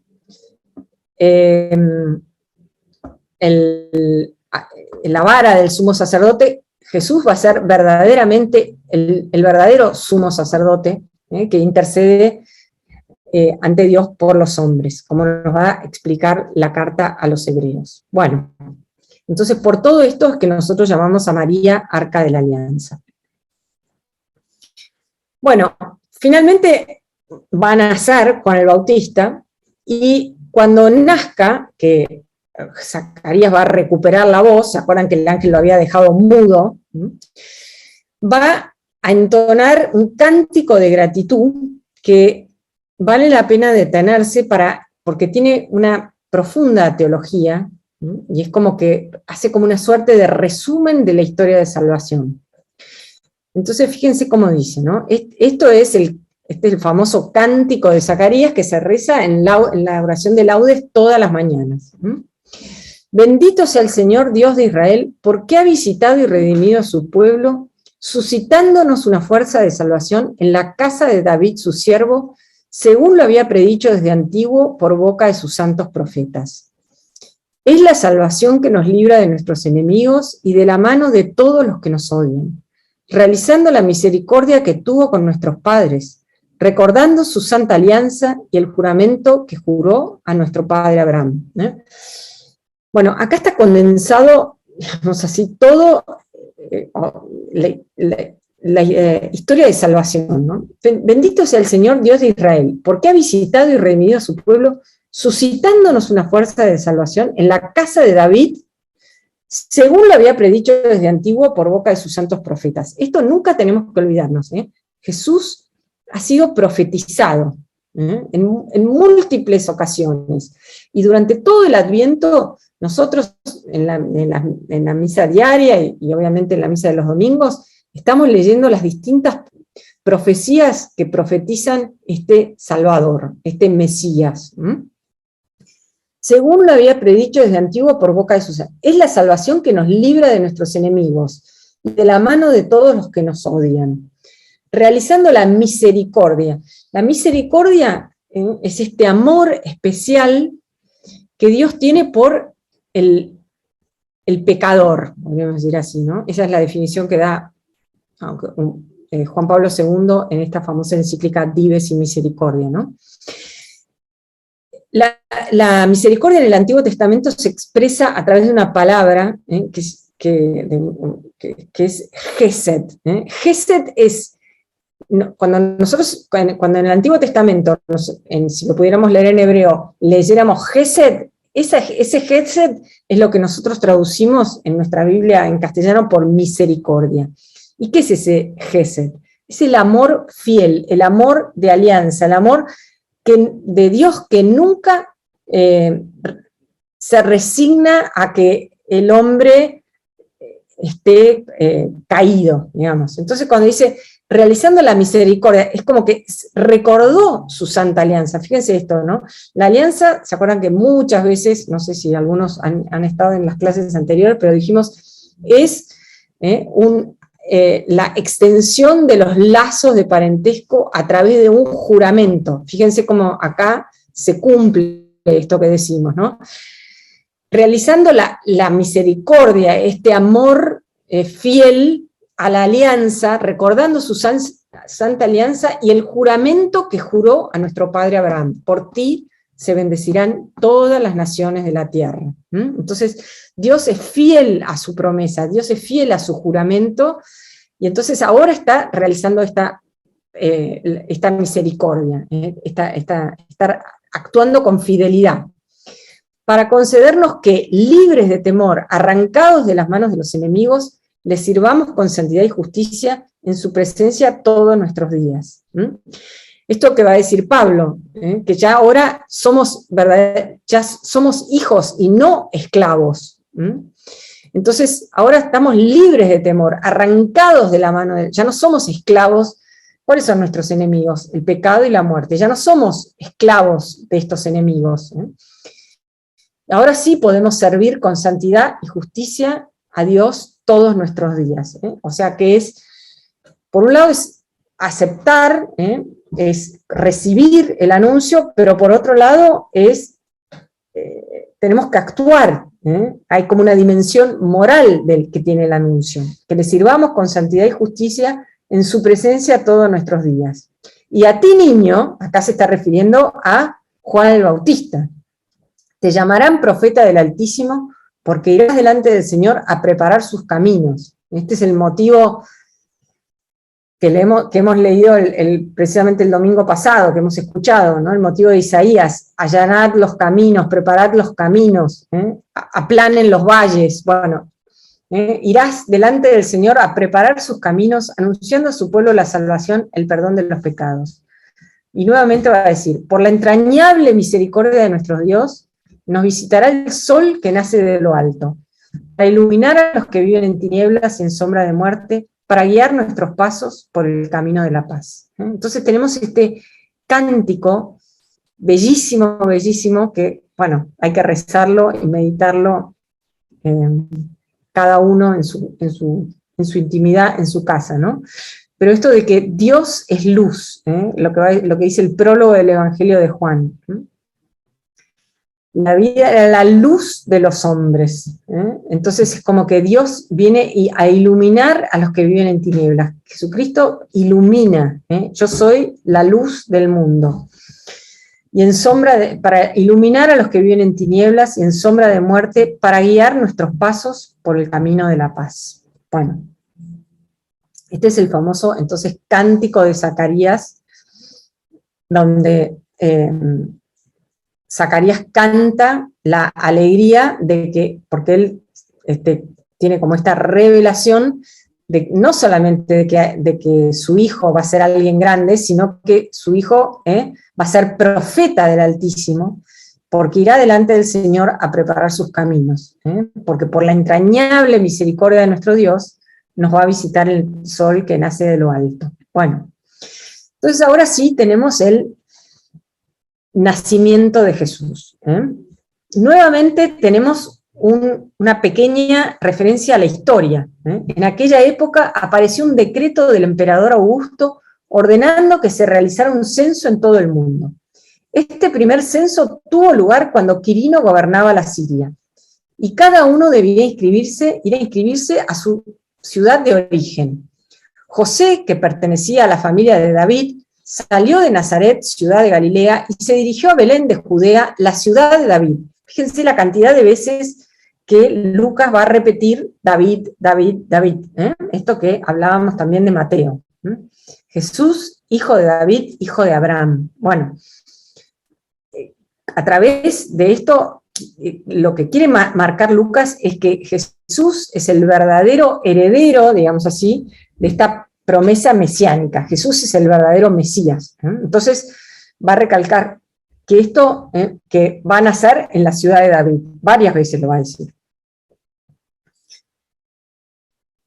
La vara del sumo sacerdote, Jesús va a ser verdaderamente el verdadero sumo sacerdote, que intercede ante Dios por los hombres, como nos va a explicar la carta a los hebreos. Bueno, entonces por todo esto es que nosotros llamamos a María Arca de la Alianza. Bueno, finalmente va a nacer Juan el Bautista, y cuando nazca, que Zacarías va a recuperar la voz, ¿se acuerdan que el ángel lo había dejado mudo? Va a entonar un cántico de gratitud que vale la pena detenerse porque tiene una profunda teología, y es como que hace como una suerte de resumen de la historia de salvación. Entonces fíjense cómo dice, ¿no? Este es el famoso cántico de Zacarías que se reza en la oración de laudes todas las mañanas. Bendito sea el Señor Dios de Israel, porque ha visitado y redimido a su pueblo, suscitándonos una fuerza de salvación en la casa de David su siervo, según lo había predicho desde antiguo por boca de sus santos profetas. Es la salvación que nos libra de nuestros enemigos y de la mano de todos los que nos odian, realizando la misericordia que tuvo con nuestros padres, recordando su santa alianza y el juramento que juró a nuestro padre Abraham. Bueno, acá está condensado, digamos así, todo la historia de salvación, ¿no? Bendito sea el Señor Dios de Israel, porque ha visitado y redimido a su pueblo, suscitándonos una fuerza de salvación en la casa de David, según lo había predicho desde antiguo por boca de sus santos profetas. Esto nunca tenemos que olvidarnos, ¿eh? Jesús ha sido profetizado en múltiples ocasiones, y durante todo el Adviento, nosotros en la misa diaria y obviamente en la misa de los domingos, estamos leyendo las distintas profecías que profetizan este Salvador, este Mesías. Según lo había predicho desde antiguo por boca de sus... Es la salvación que nos libra de nuestros enemigos y de la mano de todos los que nos odian, realizando la misericordia. La misericordia es este amor especial que Dios tiene por el pecador, podríamos decir así, ¿no? Esa es la definición que da Juan Pablo II en esta famosa encíclica Dives y Misericordia, ¿no? La misericordia en el Antiguo Testamento se expresa a través de una palabra que es Gesed. Gesed es, cuando en el Antiguo Testamento, si lo pudiéramos leer en hebreo, leyéramos Gesed, ese Gesed es lo que nosotros traducimos en nuestra Biblia en castellano por misericordia. ¿Y qué es ese Gesed? Es el amor fiel, el amor de alianza, el amor de Dios que nunca se resigna a que el hombre esté caído, digamos. Entonces cuando dice, realizando la misericordia, es como que recordó su santa alianza. Fíjense esto, ¿no? La alianza, ¿se acuerdan que muchas veces, no sé si algunos han estado en las clases anteriores, pero dijimos, es la extensión de los lazos de parentesco a través de un juramento. Fíjense cómo acá se cumple esto que decimos, ¿no? Realizando la misericordia, este amor fiel a la alianza, recordando su santa alianza y el juramento que juró a nuestro padre Abraham. Por ti se bendecirán todas las naciones de la tierra. Entonces, Dios es fiel a su promesa, Dios es fiel a su juramento, y entonces ahora está realizando esta misericordia, estar actuando con fidelidad, para concedernos que, libres de temor, arrancados de las manos de los enemigos, les sirvamos con santidad y justicia en su presencia todos nuestros días. Esto que va a decir Pablo, que ya ahora ya somos hijos y no esclavos. Entonces, ahora estamos libres de temor, arrancados de la mano de... Ya no somos esclavos. ¿Cuáles son nuestros enemigos? El pecado y la muerte. Ya no somos esclavos de estos enemigos. Ahora sí podemos servir con santidad y justicia a Dios todos nuestros días. O sea que por un lado es aceptar, es recibir el anuncio, pero por otro lado tenemos que actuar. Hay como una dimensión moral del que tiene el anuncio, que le sirvamos con santidad y justicia en su presencia todos nuestros días. Y a ti, niño, acá se está refiriendo a Juan el Bautista, te llamarán profeta del Altísimo, porque irás delante del Señor a preparar sus caminos. Este es el motivo que hemos leído precisamente el domingo pasado, que hemos escuchado, ¿no? El motivo de Isaías: allanad los caminos, preparad los caminos, aplanen los valles. Bueno, irás delante del Señor a preparar sus caminos, anunciando a su pueblo la salvación, el perdón de los pecados. Y nuevamente va a decir, por la entrañable misericordia de nuestro Dios, nos visitará el sol que nace de lo alto, para iluminar a los que viven en tinieblas y en sombra de muerte, para guiar nuestros pasos por el camino de la paz. Entonces tenemos este cántico bellísimo, bellísimo, que, bueno, hay que rezarlo y meditarlo cada uno en su intimidad, en su casa, ¿no? Pero esto de que Dios es luz, lo que dice el prólogo del Evangelio de Juan. La vida era la luz de los hombres. Entonces es como que Dios viene a iluminar a los que viven en tinieblas. Jesucristo ilumina. Yo soy la luz del mundo. Y en para iluminar a los que viven en tinieblas y en sombra de muerte, para guiar nuestros pasos por el camino de la paz. Bueno, este es el famoso, entonces, cántico de Zacarías, donde Zacarías canta la alegría de que, porque él tiene como esta revelación de no solamente de que su hijo va a ser alguien grande, sino que su hijo va a ser profeta del Altísimo, porque irá delante del Señor a preparar sus caminos, porque por la entrañable misericordia de nuestro Dios nos va a visitar el sol que nace de lo alto. Bueno, entonces ahora sí tenemos el nacimiento de Jesús. Nuevamente tenemos una pequeña referencia a la historia. En aquella época apareció un decreto del emperador Augusto ordenando que se realizara un censo en todo el mundo. Este primer censo tuvo lugar cuando Quirino gobernaba la Siria, y cada uno debía ir a inscribirse a su ciudad de origen. José, que pertenecía a la familia de David, salió de Nazaret, ciudad de Galilea, y se dirigió a Belén de Judea, la ciudad de David. Fíjense la cantidad de veces que Lucas va a repetir David, David, David. Esto que hablábamos también de Mateo. Jesús, hijo de David, hijo de Abraham. Bueno, a través de esto, lo que quiere marcar Lucas es que Jesús es el verdadero heredero, digamos así, de esta promesa mesiánica. Jesús es el verdadero Mesías. Entonces va a recalcar que esto que va a nacer en la ciudad de David, varias veces lo va a decir.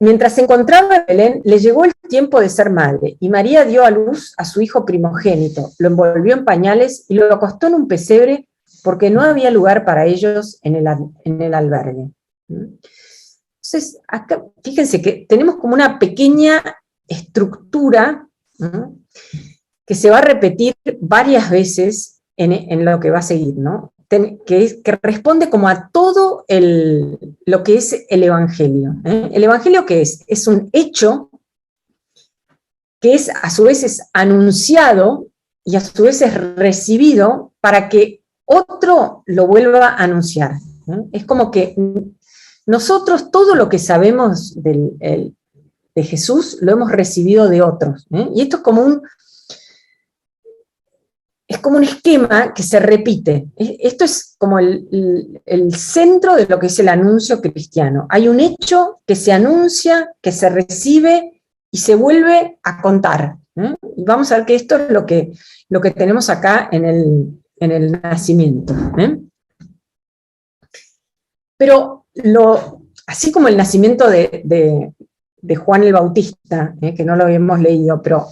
Mientras se encontraba en Belén, le llegó el tiempo de ser madre, y María dio a luz a su hijo primogénito, lo envolvió en pañales y lo acostó en un pesebre porque no había lugar para ellos en el albergue. Entonces, acá, fíjense que tenemos como una pequeña estructura que se va a repetir varias veces en lo que va a seguir, ¿no? Que responde como a todo lo que es el Evangelio. ¿El Evangelio qué es? Es un hecho que es, a su vez es anunciado y a su vez es recibido para que otro lo vuelva a anunciar. Es como que nosotros todo lo que sabemos de Jesús lo hemos recibido de otros. Y esto es como un esquema que se repite. Esto es como el centro de lo que es el anuncio cristiano. Hay un hecho que se anuncia, que se recibe y se vuelve a contar. Y vamos a ver que esto es lo que tenemos acá en el nacimiento. Pero así como el nacimiento de Juan el Bautista, que no lo habíamos leído, pero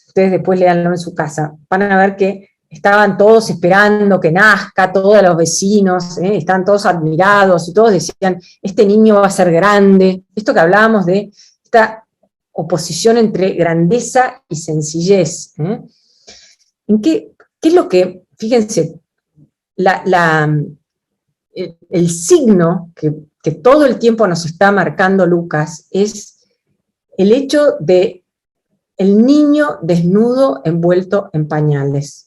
ustedes después leanlo en su casa, van a ver que estaban todos esperando que nazca, todos los vecinos, estaban todos admirados, y todos decían, este niño va a ser grande. Esto que hablábamos de esta oposición entre grandeza y sencillez. ¿Qué es lo que, fíjense, el signo que todo el tiempo nos está marcando Lucas es el hecho de el niño desnudo envuelto en pañales?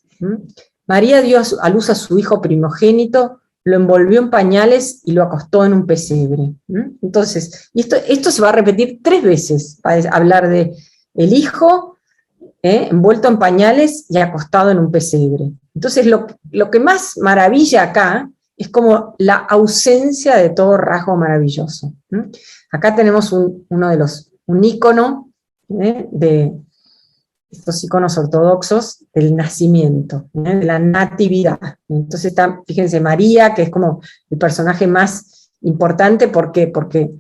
María dio a luz a su hijo primogénito, lo envolvió en pañales y lo acostó en un pesebre. Entonces, y esto se va a repetir 3 veces, para hablar de el hijo envuelto en pañales y acostado en un pesebre. Entonces, lo que más maravilla acá es como la ausencia de todo rasgo maravilloso. Acá tenemos un ícono de estos iconos ortodoxos del nacimiento, de la natividad. Entonces está, fíjense, María, que es como el personaje más importante, ¿por qué? Porque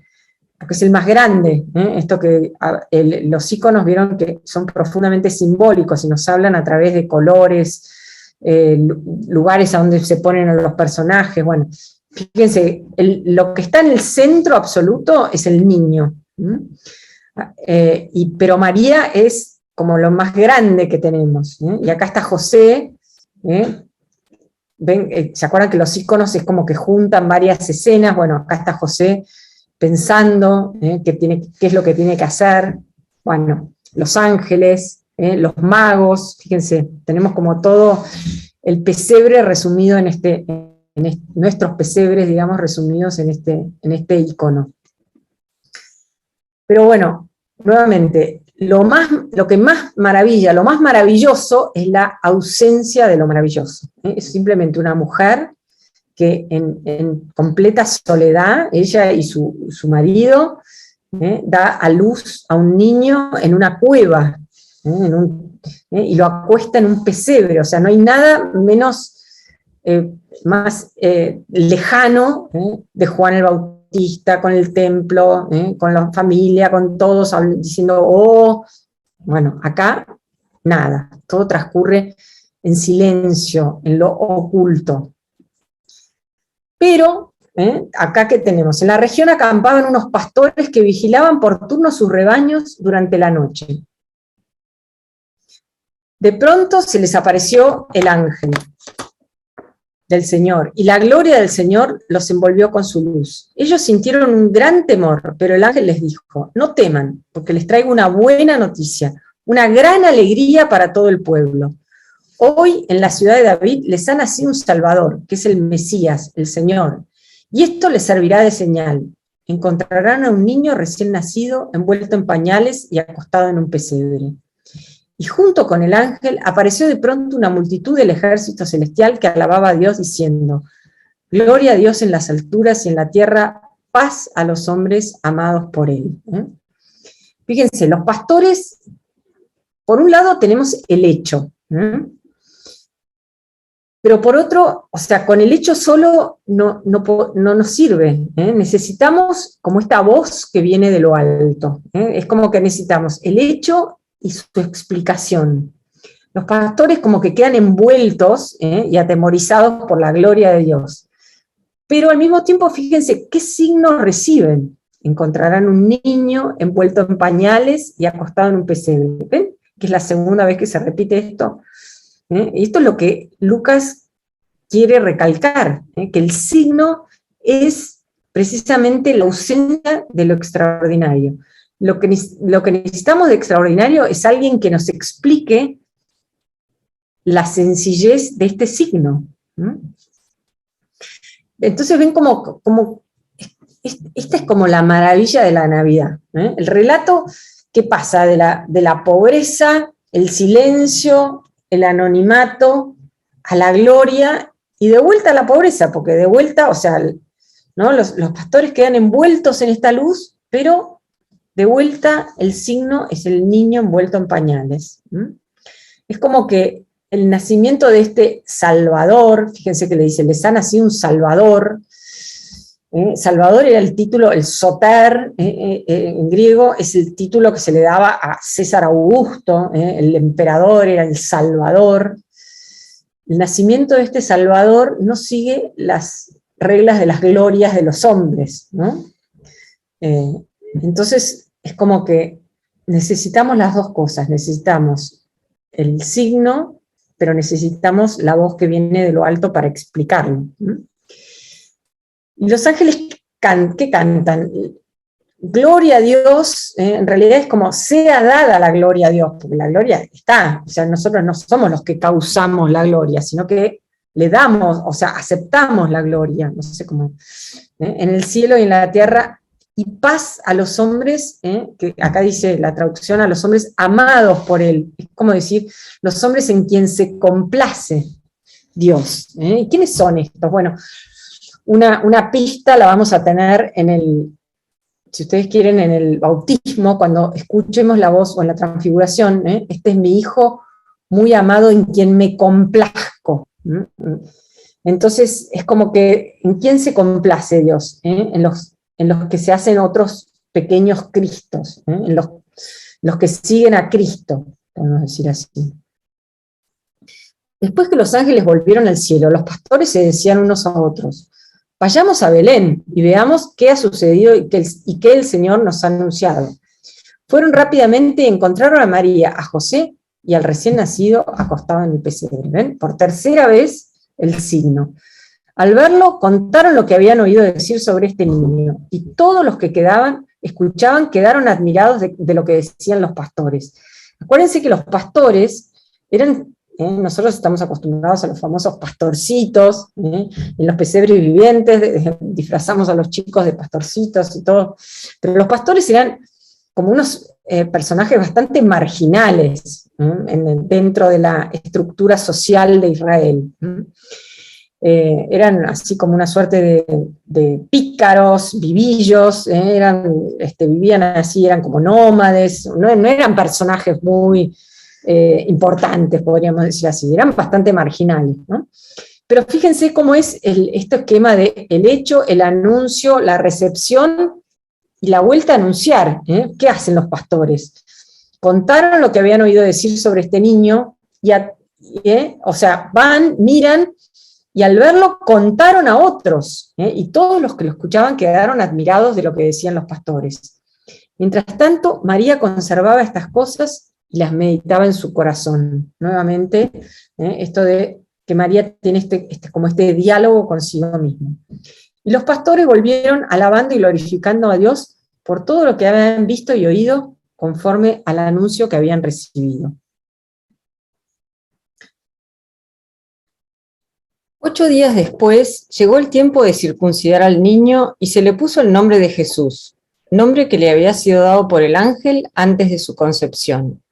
es el más grande. Esto que los iconos vieron que son profundamente simbólicos y nos hablan a través de colores, lugares a donde se ponen a los personajes. Bueno, fíjense, lo que está en el centro absoluto es el niño. Pero María es como lo más grande que tenemos. Y acá está José, ven, ¿se acuerdan que los iconos es como que juntan varias escenas? Bueno, acá está José pensando qué es lo que tiene que hacer. Bueno, los ángeles, los magos, fíjense, tenemos como todo el pesebre resumido nuestros pesebres, digamos, resumidos en este icono. Pero bueno, nuevamente, lo que más maravilla, lo más maravilloso es la ausencia de lo maravilloso. Es simplemente una mujer que en completa soledad, ella y su marido, da a luz a un niño en una cueva, y lo acuesta en un pesebre. O sea, no hay nada más lejano de Juan el Bautista, con el templo, con la familia, con todos diciendo, oh, bueno, acá nada, todo transcurre en silencio, en lo oculto. Pero, acá que tenemos, en la región acampaban unos pastores que vigilaban por turno sus rebaños durante la noche. De pronto se les apareció el ángel del Señor, y la gloria del Señor los envolvió con su luz. Ellos sintieron un gran temor, pero el ángel les dijo, no teman, porque les traigo una buena noticia, una gran alegría para todo el pueblo. Hoy en la ciudad de David les ha nacido un Salvador, que es el Mesías, el Señor, y esto les servirá de señal. Encontrarán a un niño recién nacido, envuelto en pañales y acostado en un pesebre. Y junto con el ángel apareció de pronto una multitud del ejército celestial que alababa a Dios diciendo, gloria a Dios en las alturas y en la tierra, paz a los hombres amados por él. Fíjense, los pastores, por un lado tenemos el hecho, pero por otro, o sea, con el hecho solo no nos sirve, necesitamos como esta voz que viene de lo alto, es como que necesitamos el hecho y su explicación. Los pastores como que quedan envueltos y atemorizados por la gloria de Dios, pero al mismo tiempo fíjense qué signos reciben. Encontrarán un niño envuelto en pañales y acostado en un pesebre. ¿Ven? Que es la segunda vez que se repite esto. Y esto es lo que Lucas quiere recalcar, que el signo es precisamente la ausencia de lo extraordinario. Lo que necesitamos de extraordinario es alguien que nos explique la sencillez de este signo. Entonces ven como esta es como la maravilla de la Navidad. El relato que pasa de la pobreza, el silencio, el anonimato, a la gloria, y de vuelta a la pobreza, porque de vuelta, o sea, ¿no? Los pastores quedan envueltos en esta luz, pero de vuelta el signo es el niño envuelto en pañales. Es como que el nacimiento de este Salvador, fíjense que le dice, les ha nacido un Salvador. Salvador era el título, el soter, en griego, es el título que se le daba a César Augusto, el emperador era el Salvador. El nacimiento de este Salvador no sigue las reglas de las glorias de los hombres, ¿no? Entonces es como que necesitamos las dos cosas, necesitamos el signo, pero necesitamos la voz que viene de lo alto para explicarlo. Y los ángeles, ¿qué cantan? Gloria a Dios, en realidad es como sea dada la gloria a Dios, porque la gloria está, o sea, nosotros no somos los que causamos la gloria, sino que le damos, o sea, aceptamos la gloria, no sé cómo, en el cielo y en la tierra, y paz a los hombres, que acá dice la traducción, a los hombres amados por él, es como decir, los hombres en quien se complace Dios. ¿Y quiénes son estos? Bueno, una pista la vamos a tener si ustedes quieren, en el bautismo, cuando escuchemos la voz, o en la transfiguración, este es mi hijo muy amado en quien me complazco. Entonces, es como que, ¿en quién se complace Dios? En los que se hacen otros pequeños Cristos, en los que siguen a Cristo, podemos decir así. Después que los ángeles volvieron al cielo, los pastores se decían unos a otros, vayamos a Belén y veamos qué ha sucedido y qué el Señor nos ha anunciado. Fueron rápidamente y encontraron a María, a José y al recién nacido acostado en el pesebre. ¿Ven? Por tercera vez el signo. Al verlo, contaron lo que habían oído decir sobre este niño, y todos los que escuchaban, quedaron admirados de lo que decían los pastores. Acuérdense que los pastores eran, nosotros estamos acostumbrados a los famosos pastorcitos, en los pesebres vivientes, disfrazamos a los chicos de pastorcitos y todo, pero los pastores eran como unos personajes bastante marginales dentro de la estructura social de Israel. Eran así como una suerte de pícaros, vivillos, vivían así, eran como nómades, no eran personajes muy importantes, podríamos decir así, eran bastante marginales, ¿no? Pero fíjense cómo es este esquema de el hecho, el anuncio, la recepción y la vuelta a anunciar. ¿Qué hacen los pastores? Contaron lo que habían oído decir sobre este niño, o sea, van, miran, y al verlo contaron a otros, y todos los que lo escuchaban quedaron admirados de lo que decían los pastores. Mientras tanto, María conservaba estas cosas y las meditaba en su corazón. Nuevamente, esto de que María tiene como este diálogo consigo misma. Y los pastores volvieron alabando y glorificando a Dios por todo lo que habían visto y oído conforme al anuncio que habían recibido. 8 días después, llegó el tiempo de circuncidar al niño y se le puso el nombre de Jesús, nombre que le había sido dado por el ángel antes de su concepción.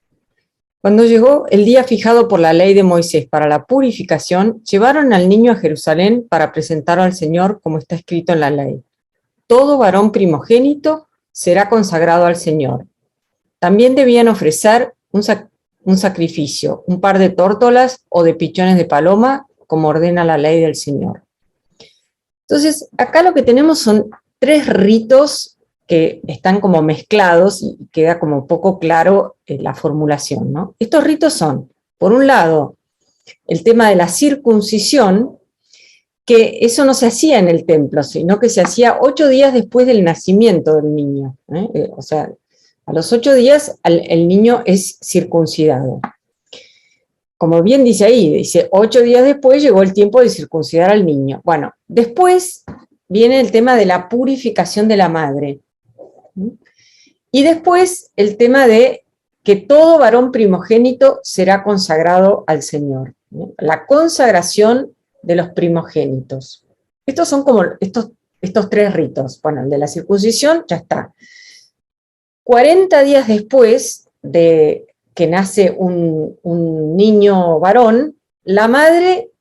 Cuando llegó el día fijado por la ley de Moisés para la purificación, llevaron al niño a Jerusalén para presentarlo al Señor como está escrito en la ley. Todo varón primogénito será consagrado al Señor. También debían ofrecer un sacrificio, un par de tórtolas o de pichones de paloma, como ordena la ley del Señor. Entonces, acá lo que tenemos son 3 ritos que están como mezclados y queda como poco claro la formulación, ¿no? Estos ritos son, por un lado, el tema de la circuncisión, que eso no se hacía en el templo, sino que se hacía 8 días después del nacimiento del niño. O sea, a los 8 días el niño es circuncidado. Como bien dice ahí, dice 8 días después llegó el tiempo de circuncidar al niño. Bueno, después viene el tema de la purificación de la madre. Y después el tema de que todo varón primogénito será consagrado al Señor. La consagración de los primogénitos. Estos son como estos 3 ritos. Bueno, el de la circuncisión ya está. 40 días después de que nace un niño varón, la madre,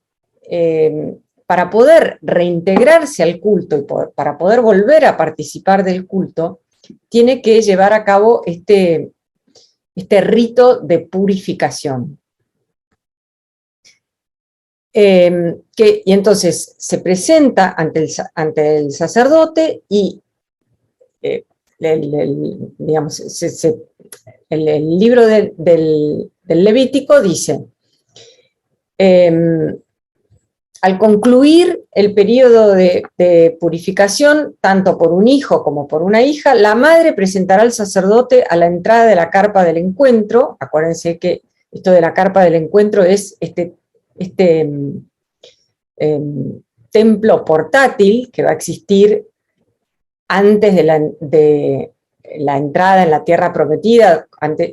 para poder reintegrarse al culto y para poder volver a participar del culto, tiene que llevar a cabo este rito de purificación. Y entonces se presenta ante el sacerdote y digamos, el libro del Levítico dice, al concluir el periodo de purificación, tanto por un hijo como por una hija, la madre presentará al sacerdote a la entrada de la carpa del encuentro. Acuérdense que esto de la carpa del encuentro es este templo portátil que va a existir antes de la entrada en la tierra prometida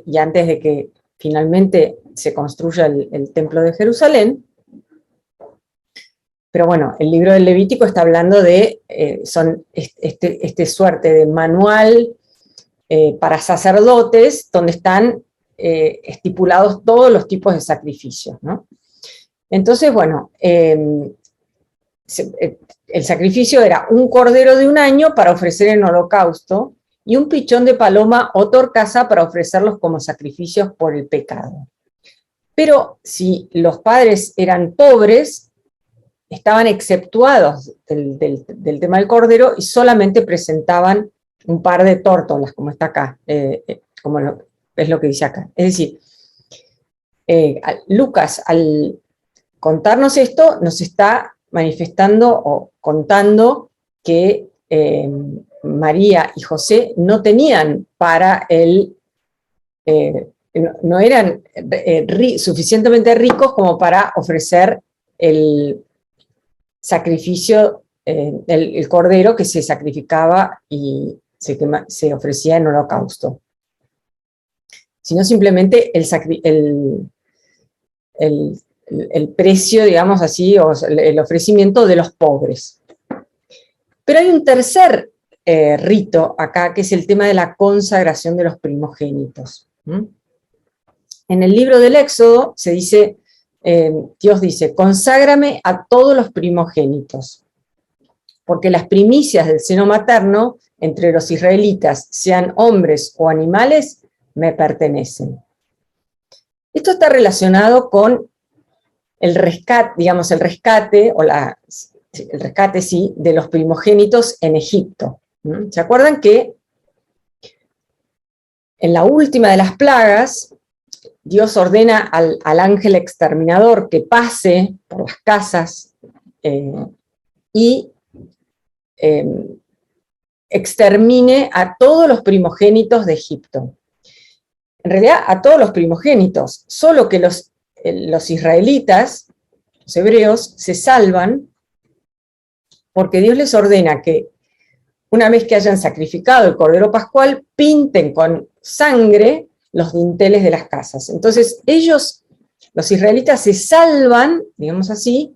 y antes de que finalmente se construya el templo de Jerusalén. Pero bueno, el libro del Levítico está hablando de, suerte de manual para sacerdotes, donde están estipulados todos los tipos de sacrificios, ¿no? Entonces, bueno, el sacrificio era un cordero de 1 año para ofrecer en holocausto y un pichón de paloma o torcaza para ofrecerlos como sacrificios por el pecado. Pero si los padres eran pobres, estaban exceptuados del tema del cordero y solamente presentaban un par de tórtolas, como está acá, como es lo que dice acá. Es decir, Lucas, al contarnos esto, nos está manifestando o contando que María y José no tenían para no eran suficientemente ricos como para ofrecer el sacrificio, el cordero que se sacrificaba y se ofrecía en holocausto, sino simplemente el precio, digamos así, o el ofrecimiento de los pobres. Pero hay un tercer rito acá, que es el tema de la consagración de los primogénitos. En el libro del Éxodo se dice, Dios dice, conságrame a todos los primogénitos, porque las primicias del seno materno entre los israelitas, sean hombres o animales, me pertenecen. Esto está relacionado con el rescate, digamos, el rescate de los primogénitos en Egipto. ¿Se acuerdan que en la última de las plagas, Dios ordena al ángel exterminador que pase por las casas y extermine a todos los primogénitos de Egipto? En realidad, a todos los primogénitos, solo que los israelitas, los hebreos, se salvan porque Dios les ordena que una vez que hayan sacrificado el cordero pascual, pinten con sangre los dinteles de las casas. Entonces ellos, los israelitas, se salvan, digamos así,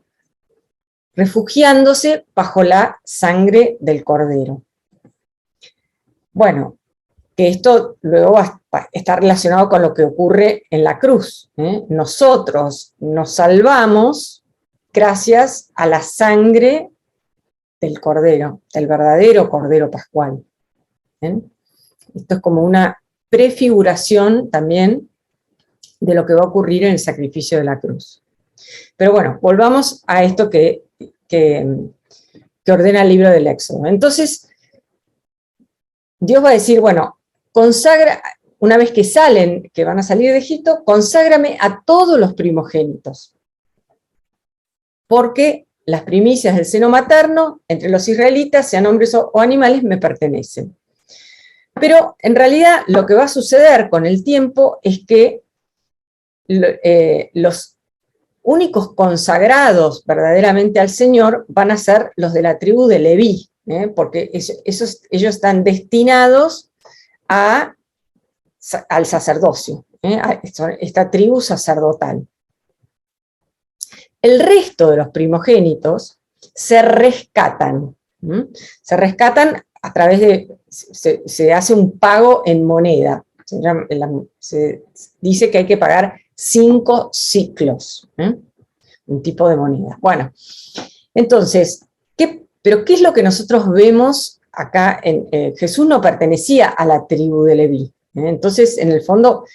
refugiándose bajo la sangre del cordero. Bueno, que esto luego está relacionado con lo que ocurre en la cruz. Nosotros nos salvamos gracias a la sangre del cordero, del verdadero cordero pascual. Esto es como una prefiguración también de lo que va a ocurrir en el sacrificio de la cruz. Pero bueno, volvamos a esto que ordena el libro del Éxodo. Entonces, Dios va a decir, bueno, consagra, una vez que van a salir de Egipto, conságrame a todos los primogénitos, porque las primicias del seno materno, entre los israelitas, sean hombres o animales, me pertenecen. Pero en realidad lo que va a suceder con el tiempo es que los únicos consagrados verdaderamente al Señor van a ser los de la tribu de Leví, porque ellos están destinados al sacerdocio, a esta tribu sacerdotal. El resto de los primogénitos se rescatan. Se rescatan a través de, se hace un pago en moneda. Se dice que hay que pagar 5 ciclos, un tipo de moneda. Bueno, entonces, ¿pero qué es lo que nosotros vemos acá? Jesús no pertenecía a la tribu de Leví. Entonces, en el fondo,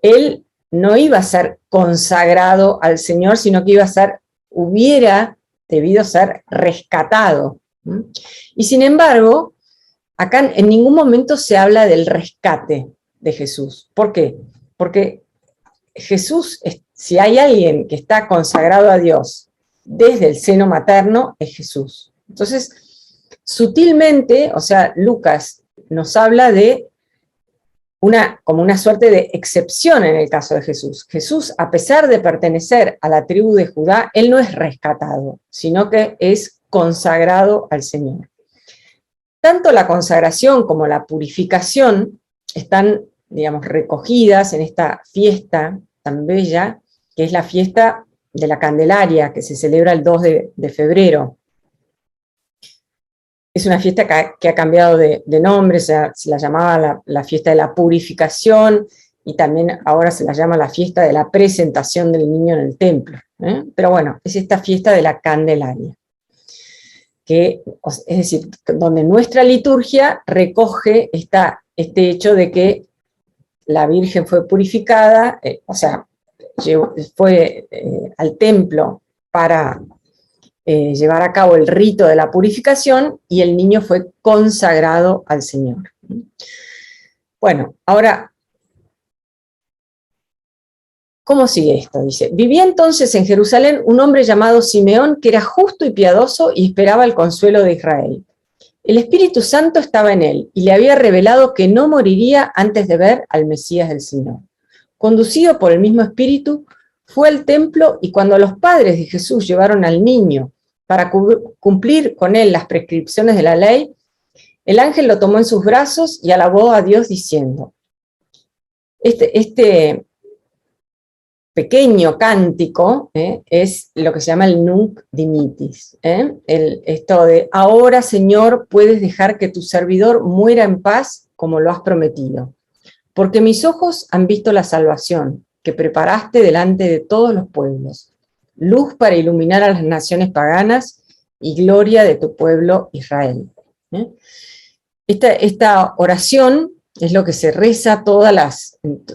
él no iba a ser consagrado al Señor, sino que hubiera debido ser rescatado. Y sin embargo, acá en ningún momento se habla del rescate de Jesús. ¿Por qué? Porque Jesús, si hay alguien que está consagrado a Dios desde el seno materno, es Jesús. Entonces, sutilmente, o sea, Lucas nos habla de como una suerte de excepción en el caso de Jesús. Jesús, a pesar de pertenecer a la tribu de Judá, él no es rescatado, sino que es consagrado al Señor. Tanto la consagración como la purificación están, digamos, recogidas en esta fiesta tan bella, que es la fiesta de la Candelaria, que se celebra el 2 de febrero. Es una fiesta que ha cambiado de nombre, se la llamaba la fiesta de la purificación, y también ahora se la llama la fiesta de la presentación del niño en el templo. Pero bueno, es esta fiesta de la Candelaria, es decir, donde nuestra liturgia recoge este hecho de que la Virgen fue purificada, fue al templo para llevar a cabo el rito de la purificación, y el niño fue consagrado al Señor. Bueno, ahora, ¿cómo sigue esto? Dice, vivía entonces en Jerusalén un hombre llamado Simeón, que era justo y piadoso y esperaba el consuelo de Israel. El Espíritu Santo estaba en él, y le había revelado que no moriría antes de ver al Mesías del Señor. Conducido por el mismo Espíritu, fue al templo, y cuando los padres de Jesús llevaron al niño para cumplir con él las prescripciones de la ley, el ángel lo tomó en sus brazos y alabó a Dios diciendo, este pequeño cántico es lo que se llama el Nunc Dimittis. Esto de, ahora Señor puedes dejar que tu servidor muera en paz como lo has prometido, porque mis ojos han visto la salvación que preparaste delante de todos los pueblos, luz para iluminar a las naciones paganas y gloria de tu pueblo Israel. Esta oración es lo que se reza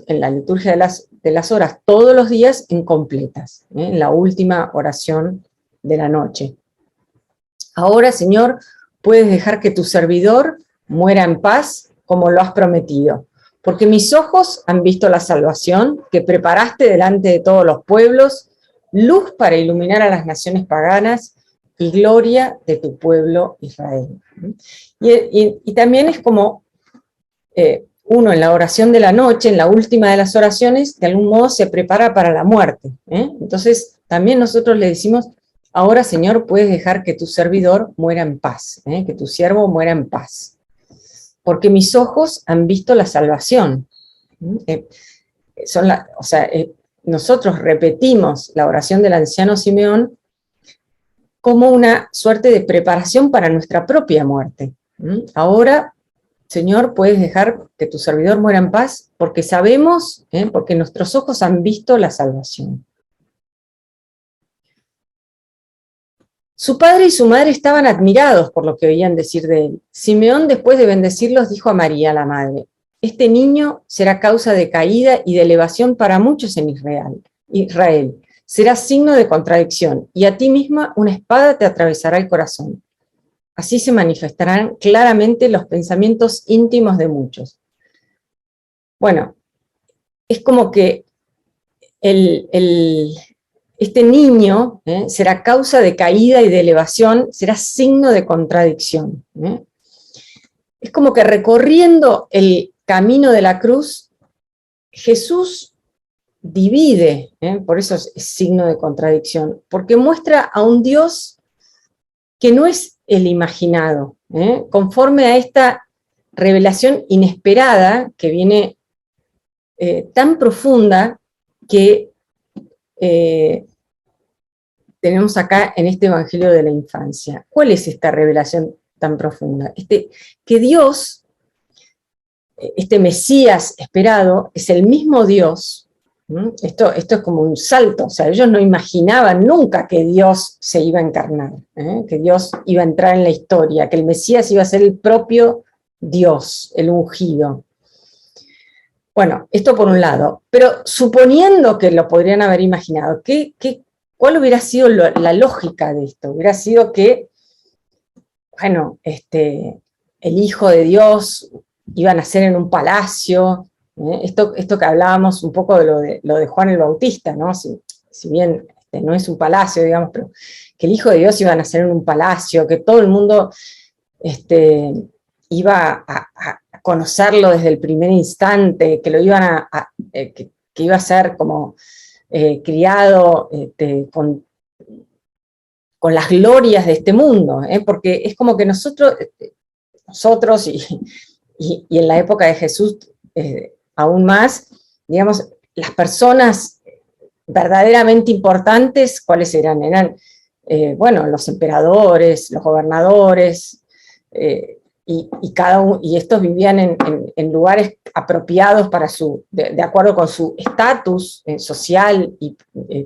en la liturgia de las horas, todos los días en completas, en la última oración de la noche. Ahora, Señor, puedes dejar que tu servidor muera en paz como lo has prometido, porque mis ojos han visto la salvación que preparaste delante de todos los pueblos, luz para iluminar a las naciones paganas y gloria de tu pueblo Israel. Y también es como uno en la oración de la noche, en la última de las oraciones, de algún modo se prepara para la muerte. Entonces también nosotros le decimos, ahora Señor puedes dejar que tu servidor muera en paz, que tu siervo muera en paz, porque mis ojos han visto la salvación. Nosotros repetimos la oración del anciano Simeón como una suerte de preparación para nuestra propia muerte. Ahora, Señor, puedes dejar que tu servidor muera en paz, porque sabemos, porque nuestros ojos han visto la salvación. Su padre y su madre estaban admirados por lo que oían decir de él. Simeón, después de bendecirlos, dijo a María, la madre, este niño será causa de caída y de elevación para muchos en Israel. Será signo de contradicción, y a ti misma una espada te atravesará el corazón. Así se manifestarán claramente los pensamientos íntimos de muchos. Bueno, es como que este niño será causa de caída y de elevación, será signo de contradicción. Es como que recorriendo el camino de la cruz, Jesús divide, por eso es signo de contradicción, porque muestra a un Dios que no es el imaginado, conforme a esta revelación inesperada que viene tan profunda que tenemos acá en este Evangelio de la Infancia. ¿Cuál es esta revelación tan profunda? Que Dios, este Mesías esperado, es el mismo Dios. Esto es como un salto, o sea, ellos no imaginaban nunca que Dios se iba a encarnar, que Dios iba a entrar en la historia, que el Mesías iba a ser el propio Dios, el ungido. Bueno, esto por un lado, pero suponiendo que lo podrían haber imaginado, ¿cuál hubiera sido la lógica de esto? Hubiera sido que, bueno, el Hijo de Dios iba a nacer en un palacio. Esto que hablábamos un poco de lo de Juan el Bautista, ¿no? Si bien no es un palacio, digamos, pero que el Hijo de Dios iba a nacer en un palacio, que todo el mundo iba a conocerlo desde el primer instante, que lo iban que iba a ser como criado con las glorias de este mundo, porque es como que nosotros y en la época de Jesús aún más, digamos, las personas verdaderamente importantes, ¿cuáles eran? Eran, los emperadores, los gobernadores, y estos vivían en lugares apropiados para de acuerdo con su estatus social y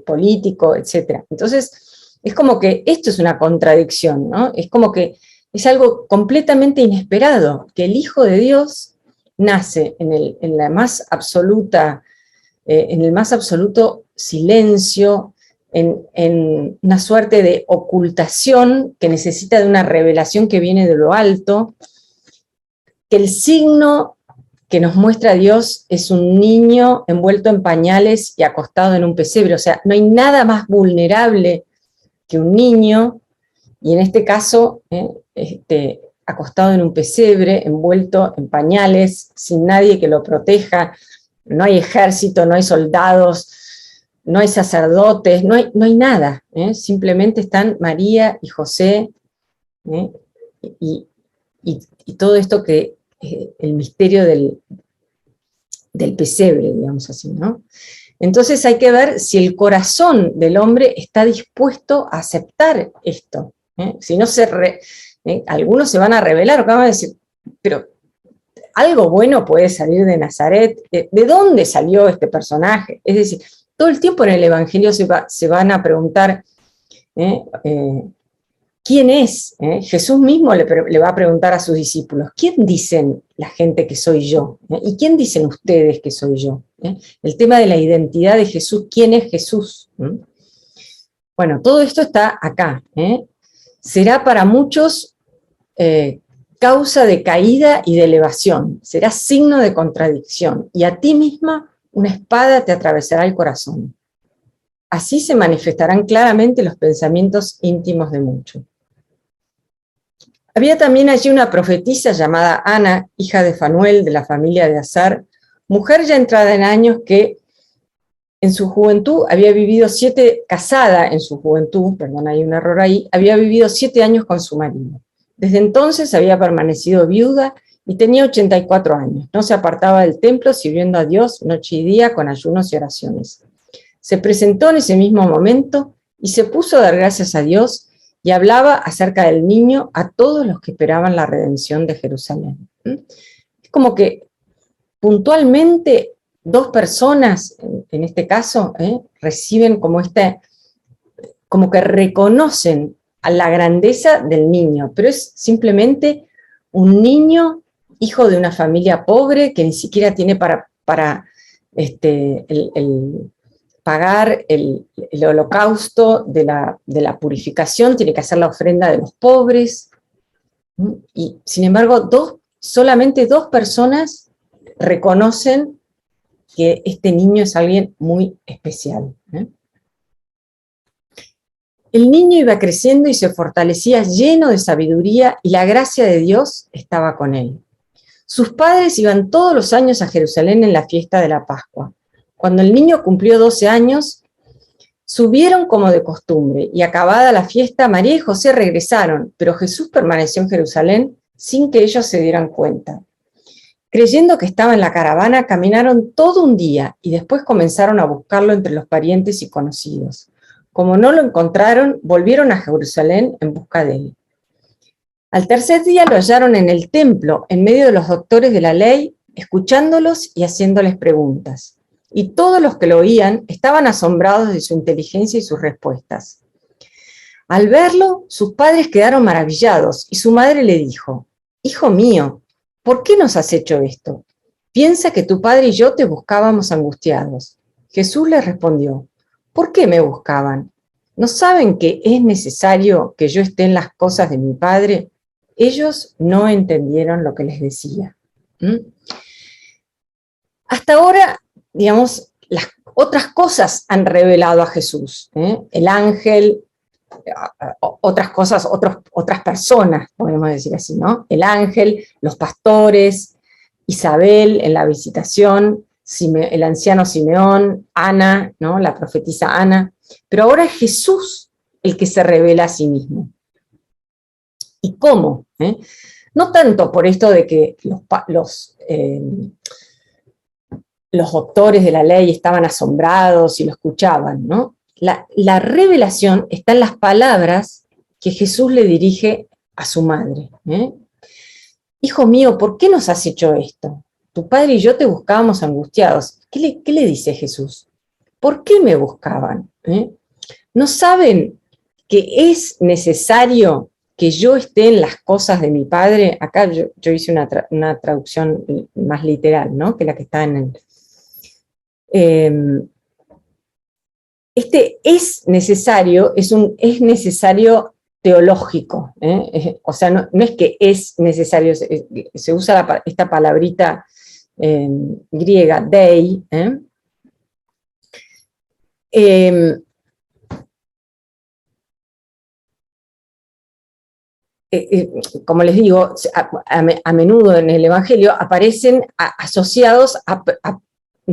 político, etc. Entonces, es como que esto es una contradicción, ¿no? Es como que es algo completamente inesperado, que el Hijo de Dios nace en el más absoluto silencio, en una suerte de ocultación que necesita de una revelación que viene de lo alto, que el signo que nos muestra Dios es un niño envuelto en pañales y acostado en un pesebre. O sea, no hay nada más vulnerable que un niño, y en este caso, acostado en un pesebre, envuelto en pañales, sin nadie que lo proteja, no hay ejército, no hay soldados, no hay sacerdotes, no hay nada, simplemente están María y José, y, y todo esto que, el misterio del pesebre, digamos así, ¿no? Entonces hay que ver si el corazón del hombre está dispuesto a aceptar esto. Si no algunos se van a rebelar, van a decir, pero algo bueno puede salir de Nazaret. ¿De dónde salió este personaje? Es decir, todo el tiempo en el Evangelio se van a preguntar, ¿quién es? Jesús mismo le va a preguntar a sus discípulos, ¿quién dicen la gente que soy yo? ¿Y quién dicen ustedes que soy yo? El tema de la identidad de Jesús, ¿quién es Jesús? Bueno, todo esto está acá. Será para muchos causa de caída y de elevación, será signo de contradicción, y a ti misma una espada te atravesará el corazón. Así se manifestarán claramente los pensamientos íntimos de muchos. Había también allí una profetisa llamada Ana, hija de Fanuel, de la familia de Aser, mujer ya entrada en años que en su juventud había vivido casada en su juventud, perdón, hay un error ahí, había vivido 7 años con su marido. Desde entonces había permanecido viuda y tenía 84 años. No se apartaba del templo, sirviendo a Dios noche y día con ayunos y oraciones. Se presentó en ese mismo momento y se puso a dar gracias a Dios y hablaba acerca del niño a todos los que esperaban la redención de Jerusalén. Es como que puntualmente 2 personas, en este caso, reciben como que reconocen a la grandeza del niño, pero es simplemente un niño, hijo de una familia pobre, que ni siquiera tiene para pagar el holocausto de la purificación, tiene que hacer la ofrenda de los pobres, y sin embargo, solamente 2 personas reconocen que este niño es alguien muy especial. El niño iba creciendo y se fortalecía lleno de sabiduría y la gracia de Dios estaba con él. Sus padres iban todos los años a Jerusalén en la fiesta de la Pascua. Cuando el niño cumplió 12 años, subieron como de costumbre y acabada la fiesta, María y José regresaron, pero Jesús permaneció en Jerusalén sin que ellos se dieran cuenta. Creyendo que estaba en la caravana, caminaron todo un día y después comenzaron a buscarlo entre los parientes y conocidos. Como no lo encontraron, volvieron a Jerusalén en busca de él. Al tercer día lo hallaron en el templo, en medio de los doctores de la ley, escuchándolos y haciéndoles preguntas. Y todos los que lo oían estaban asombrados de su inteligencia y sus respuestas. Al verlo, sus padres quedaron maravillados y su madre le dijo: «Hijo mío, ¿por qué nos has hecho esto? Piensa que tu padre y yo te buscábamos angustiados». Jesús les respondió: «¿Por qué me buscaban? ¿No saben que es necesario que yo esté en las cosas de mi Padre?». Ellos no entendieron lo que les decía. Hasta ahora, digamos, las otras cosas han revelado a Jesús. El ángel, otras cosas, otras personas, podemos decir así, ¿no? El ángel, los pastores, Isabel en la visitación, el anciano Simeón, Ana, ¿no? La profetisa Ana, pero ahora es Jesús el que se revela a sí mismo. ¿Y cómo? No tanto por esto de que los doctores de la ley estaban asombrados y lo escuchaban, ¿no? La revelación está en las palabras que Jesús le dirige a su madre. «Hijo mío, ¿por qué nos has hecho esto? Tu padre y yo te buscábamos angustiados». ¿Qué le dice Jesús? ¿Por qué me buscaban? ¿No saben que es necesario que yo esté en las cosas de mi Padre? Acá yo hice una traducción más literal, ¿no? Que la que está en el... Este es necesario, es necesario teológico, o sea, no es que es necesario, se usa esta palabrita griega, dei, como les digo, a menudo en el Evangelio aparecen asociados a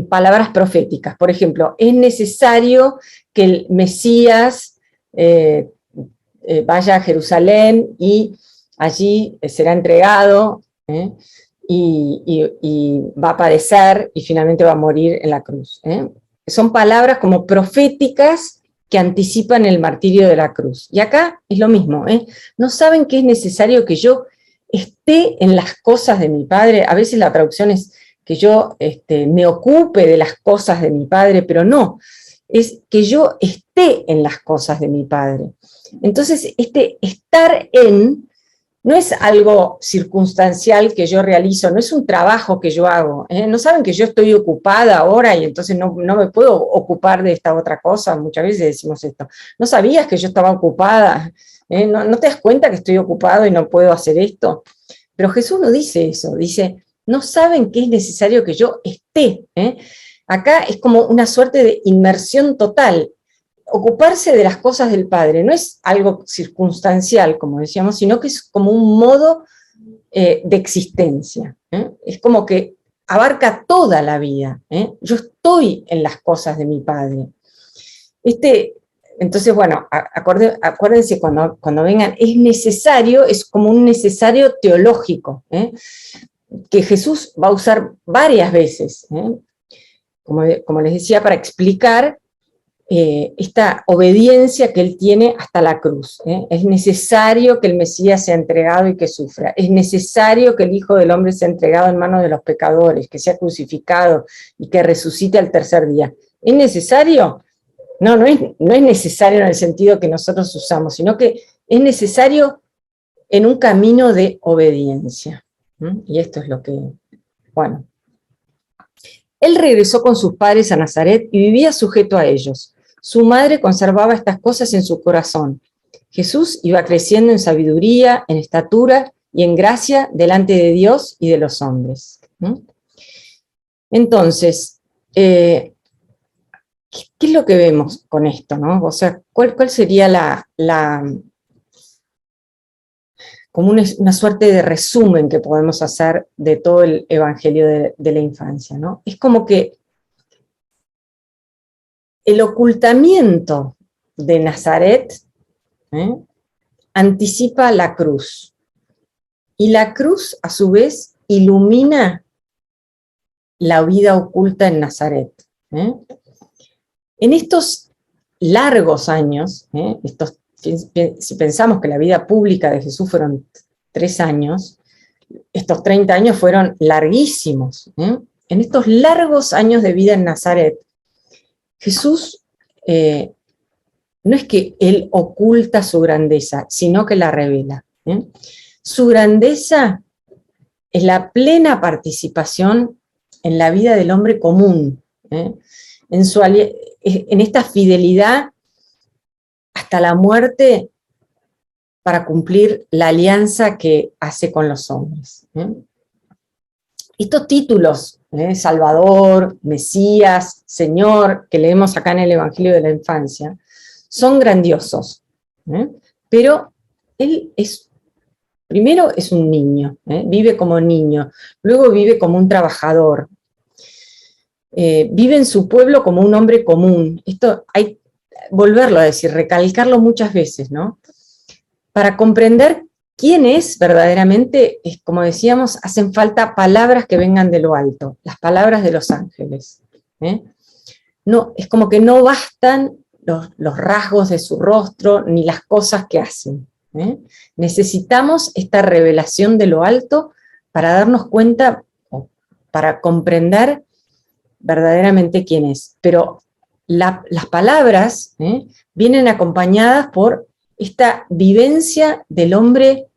palabras proféticas. Por ejemplo, es necesario que el Mesías vaya a Jerusalén y allí será entregado, y va a padecer y finalmente va a morir en la cruz. Son palabras como proféticas que anticipan el martirio de la cruz. Y acá es lo mismo, no saben que es necesario que yo esté en las cosas de mi Padre. A veces la traducción es que yo me ocupe de las cosas de mi Padre, pero no, es que yo esté en las cosas de mi Padre. Entonces, estar en no es algo circunstancial que yo realizo, no es un trabajo que yo hago. No saben que yo estoy ocupada ahora y entonces no me puedo ocupar de esta otra cosa. Muchas veces decimos esto. ¿No sabías que yo estaba ocupada? ¿No te das cuenta que estoy ocupado y no puedo hacer esto? Pero Jesús no dice eso, dice, no saben que es necesario que yo esté. Acá es como una suerte de inmersión total. Ocuparse de las cosas del Padre no es algo circunstancial, como decíamos, sino que es como un modo de existencia. Es como que abarca toda la vida. Yo estoy en las cosas de mi Padre. Entonces, bueno, acuérdense cuando vengan, es necesario, es como un necesario teológico, que Jesús va a usar varias veces, como les decía, para explicar esta obediencia que él tiene hasta la cruz. Es necesario que el Mesías sea entregado y que sufra. Es necesario que el Hijo del Hombre sea entregado en manos de los pecadores, que sea crucificado y que resucite al tercer día. ¿Es necesario? No es necesario en el sentido que nosotros usamos, sino que es necesario en un camino de obediencia. Y esto es lo que, bueno. Él regresó con sus padres a Nazaret y vivía sujeto a ellos. Su madre conservaba estas cosas en su corazón. Jesús iba creciendo en sabiduría, en estatura y en gracia delante de Dios y de los hombres. Entonces, ¿qué es lo que vemos con esto, no? O sea, ¿cuál sería como una suerte de resumen que podemos hacer de todo el evangelio de la infancia, ¿no? Es como que el ocultamiento de Nazaret anticipa la cruz. Y la cruz, a su vez, ilumina la vida oculta en Nazaret. En estos largos años, si pensamos que la vida pública de Jesús fueron 3 años, estos 30 años fueron larguísimos. En estos largos años de vida en Nazaret, Jesús no es que él oculta su grandeza, sino que la revela. Su grandeza es la plena participación en la vida del hombre común, en esta fidelidad hasta la muerte para cumplir la alianza que hace con los hombres. Estos títulos, Salvador, Mesías, Señor, que leemos acá en el Evangelio de la Infancia, son grandiosos, pero él primero es un niño, vive como niño, luego vive como un trabajador, vive en su pueblo como un hombre común. Esto hay que volverlo a decir, recalcarlo muchas veces, ¿no? Para comprender quién es verdaderamente, como decíamos, hacen falta palabras que vengan de lo alto, las palabras de los ángeles. No, es como que no bastan los rasgos de su rostro ni las cosas que hacen. Necesitamos esta revelación de lo alto para darnos cuenta, para comprender verdaderamente quién es. Pero las palabras vienen acompañadas por esta vivencia del hombre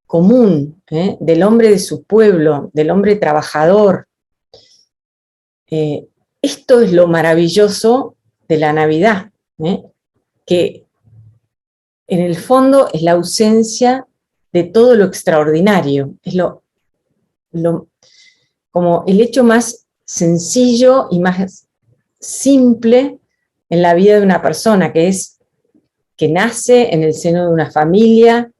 común, del hombre de su pueblo, del hombre trabajador. Esto es lo maravilloso de la Navidad, que en el fondo es la ausencia de todo lo extraordinario, es como el hecho más sencillo y más simple en la vida de una persona, que es que nace en el seno de una familia,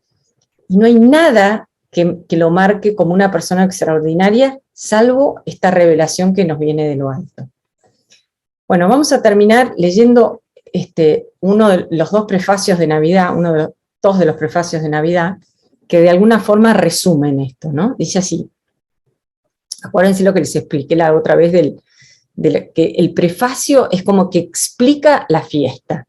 y no hay nada que lo marque como una persona extraordinaria, salvo esta revelación que nos viene de lo alto. Bueno, vamos a terminar leyendo uno de los dos prefacios de Navidad, dos de los prefacios de Navidad, que de alguna forma resumen esto, ¿no? Dice así, acuérdense lo que les expliqué la otra vez que el prefacio es como que explica la fiesta.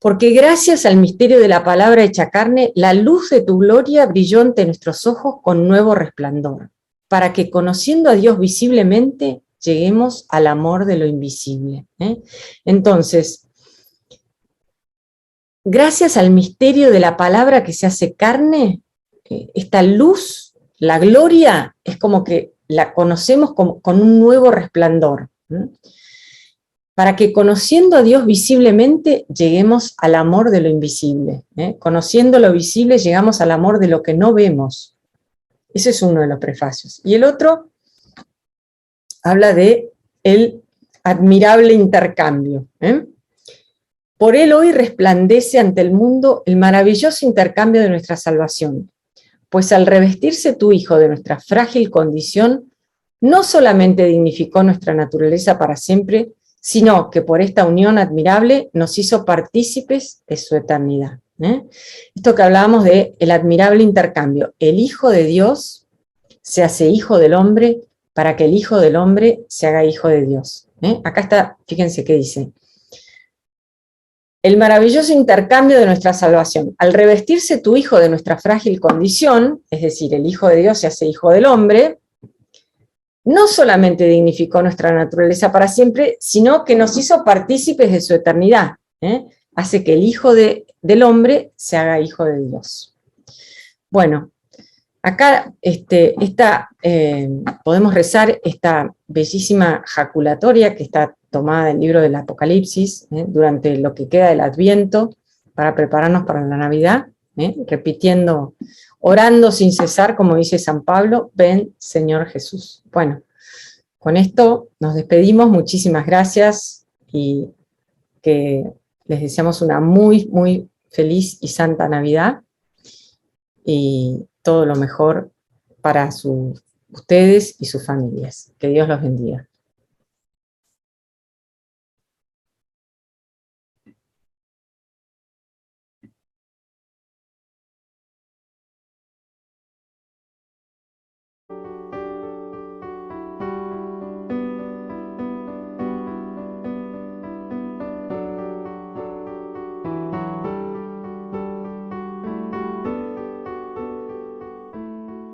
Porque gracias al misterio de la palabra hecha carne, la luz de tu gloria brilló ante nuestros ojos con nuevo resplandor, para que conociendo a Dios visiblemente, lleguemos al amor de lo invisible. Entonces, gracias al misterio de la palabra que se hace carne, esta luz, la gloria, es como que la conocemos con un nuevo resplandor. Para que conociendo a Dios visiblemente, lleguemos al amor de lo invisible. Conociendo lo visible, llegamos al amor de lo que no vemos. Ese es uno de los prefacios. Y el otro habla de el admirable intercambio. Por él hoy resplandece ante el mundo el maravilloso intercambio de nuestra salvación, pues al revestirse tu Hijo de nuestra frágil condición, no solamente dignificó nuestra naturaleza para siempre, sino que por esta unión admirable nos hizo partícipes de su eternidad. Esto que hablábamos de el admirable intercambio, el Hijo de Dios se hace hijo del hombre para que el Hijo del hombre se haga hijo de Dios. Acá está, fíjense qué dice. El maravilloso intercambio de nuestra salvación. Al revestirse tu Hijo de nuestra frágil condición, es decir, el Hijo de Dios se hace hijo del hombre, no solamente dignificó nuestra naturaleza para siempre, sino que nos hizo partícipes de su eternidad. Hace que el Hijo del hombre se haga hijo de Dios. Bueno, acá podemos rezar esta bellísima jaculatoria que está tomada del libro del Apocalipsis, durante lo que queda del Adviento, para prepararnos para la Navidad, repitiendo, orando sin cesar, como dice San Pablo, ven Señor Jesús. Bueno, con esto nos despedimos, muchísimas gracias y que les deseamos una muy, muy feliz y santa Navidad y todo lo mejor para ustedes y sus familias. Que Dios los bendiga.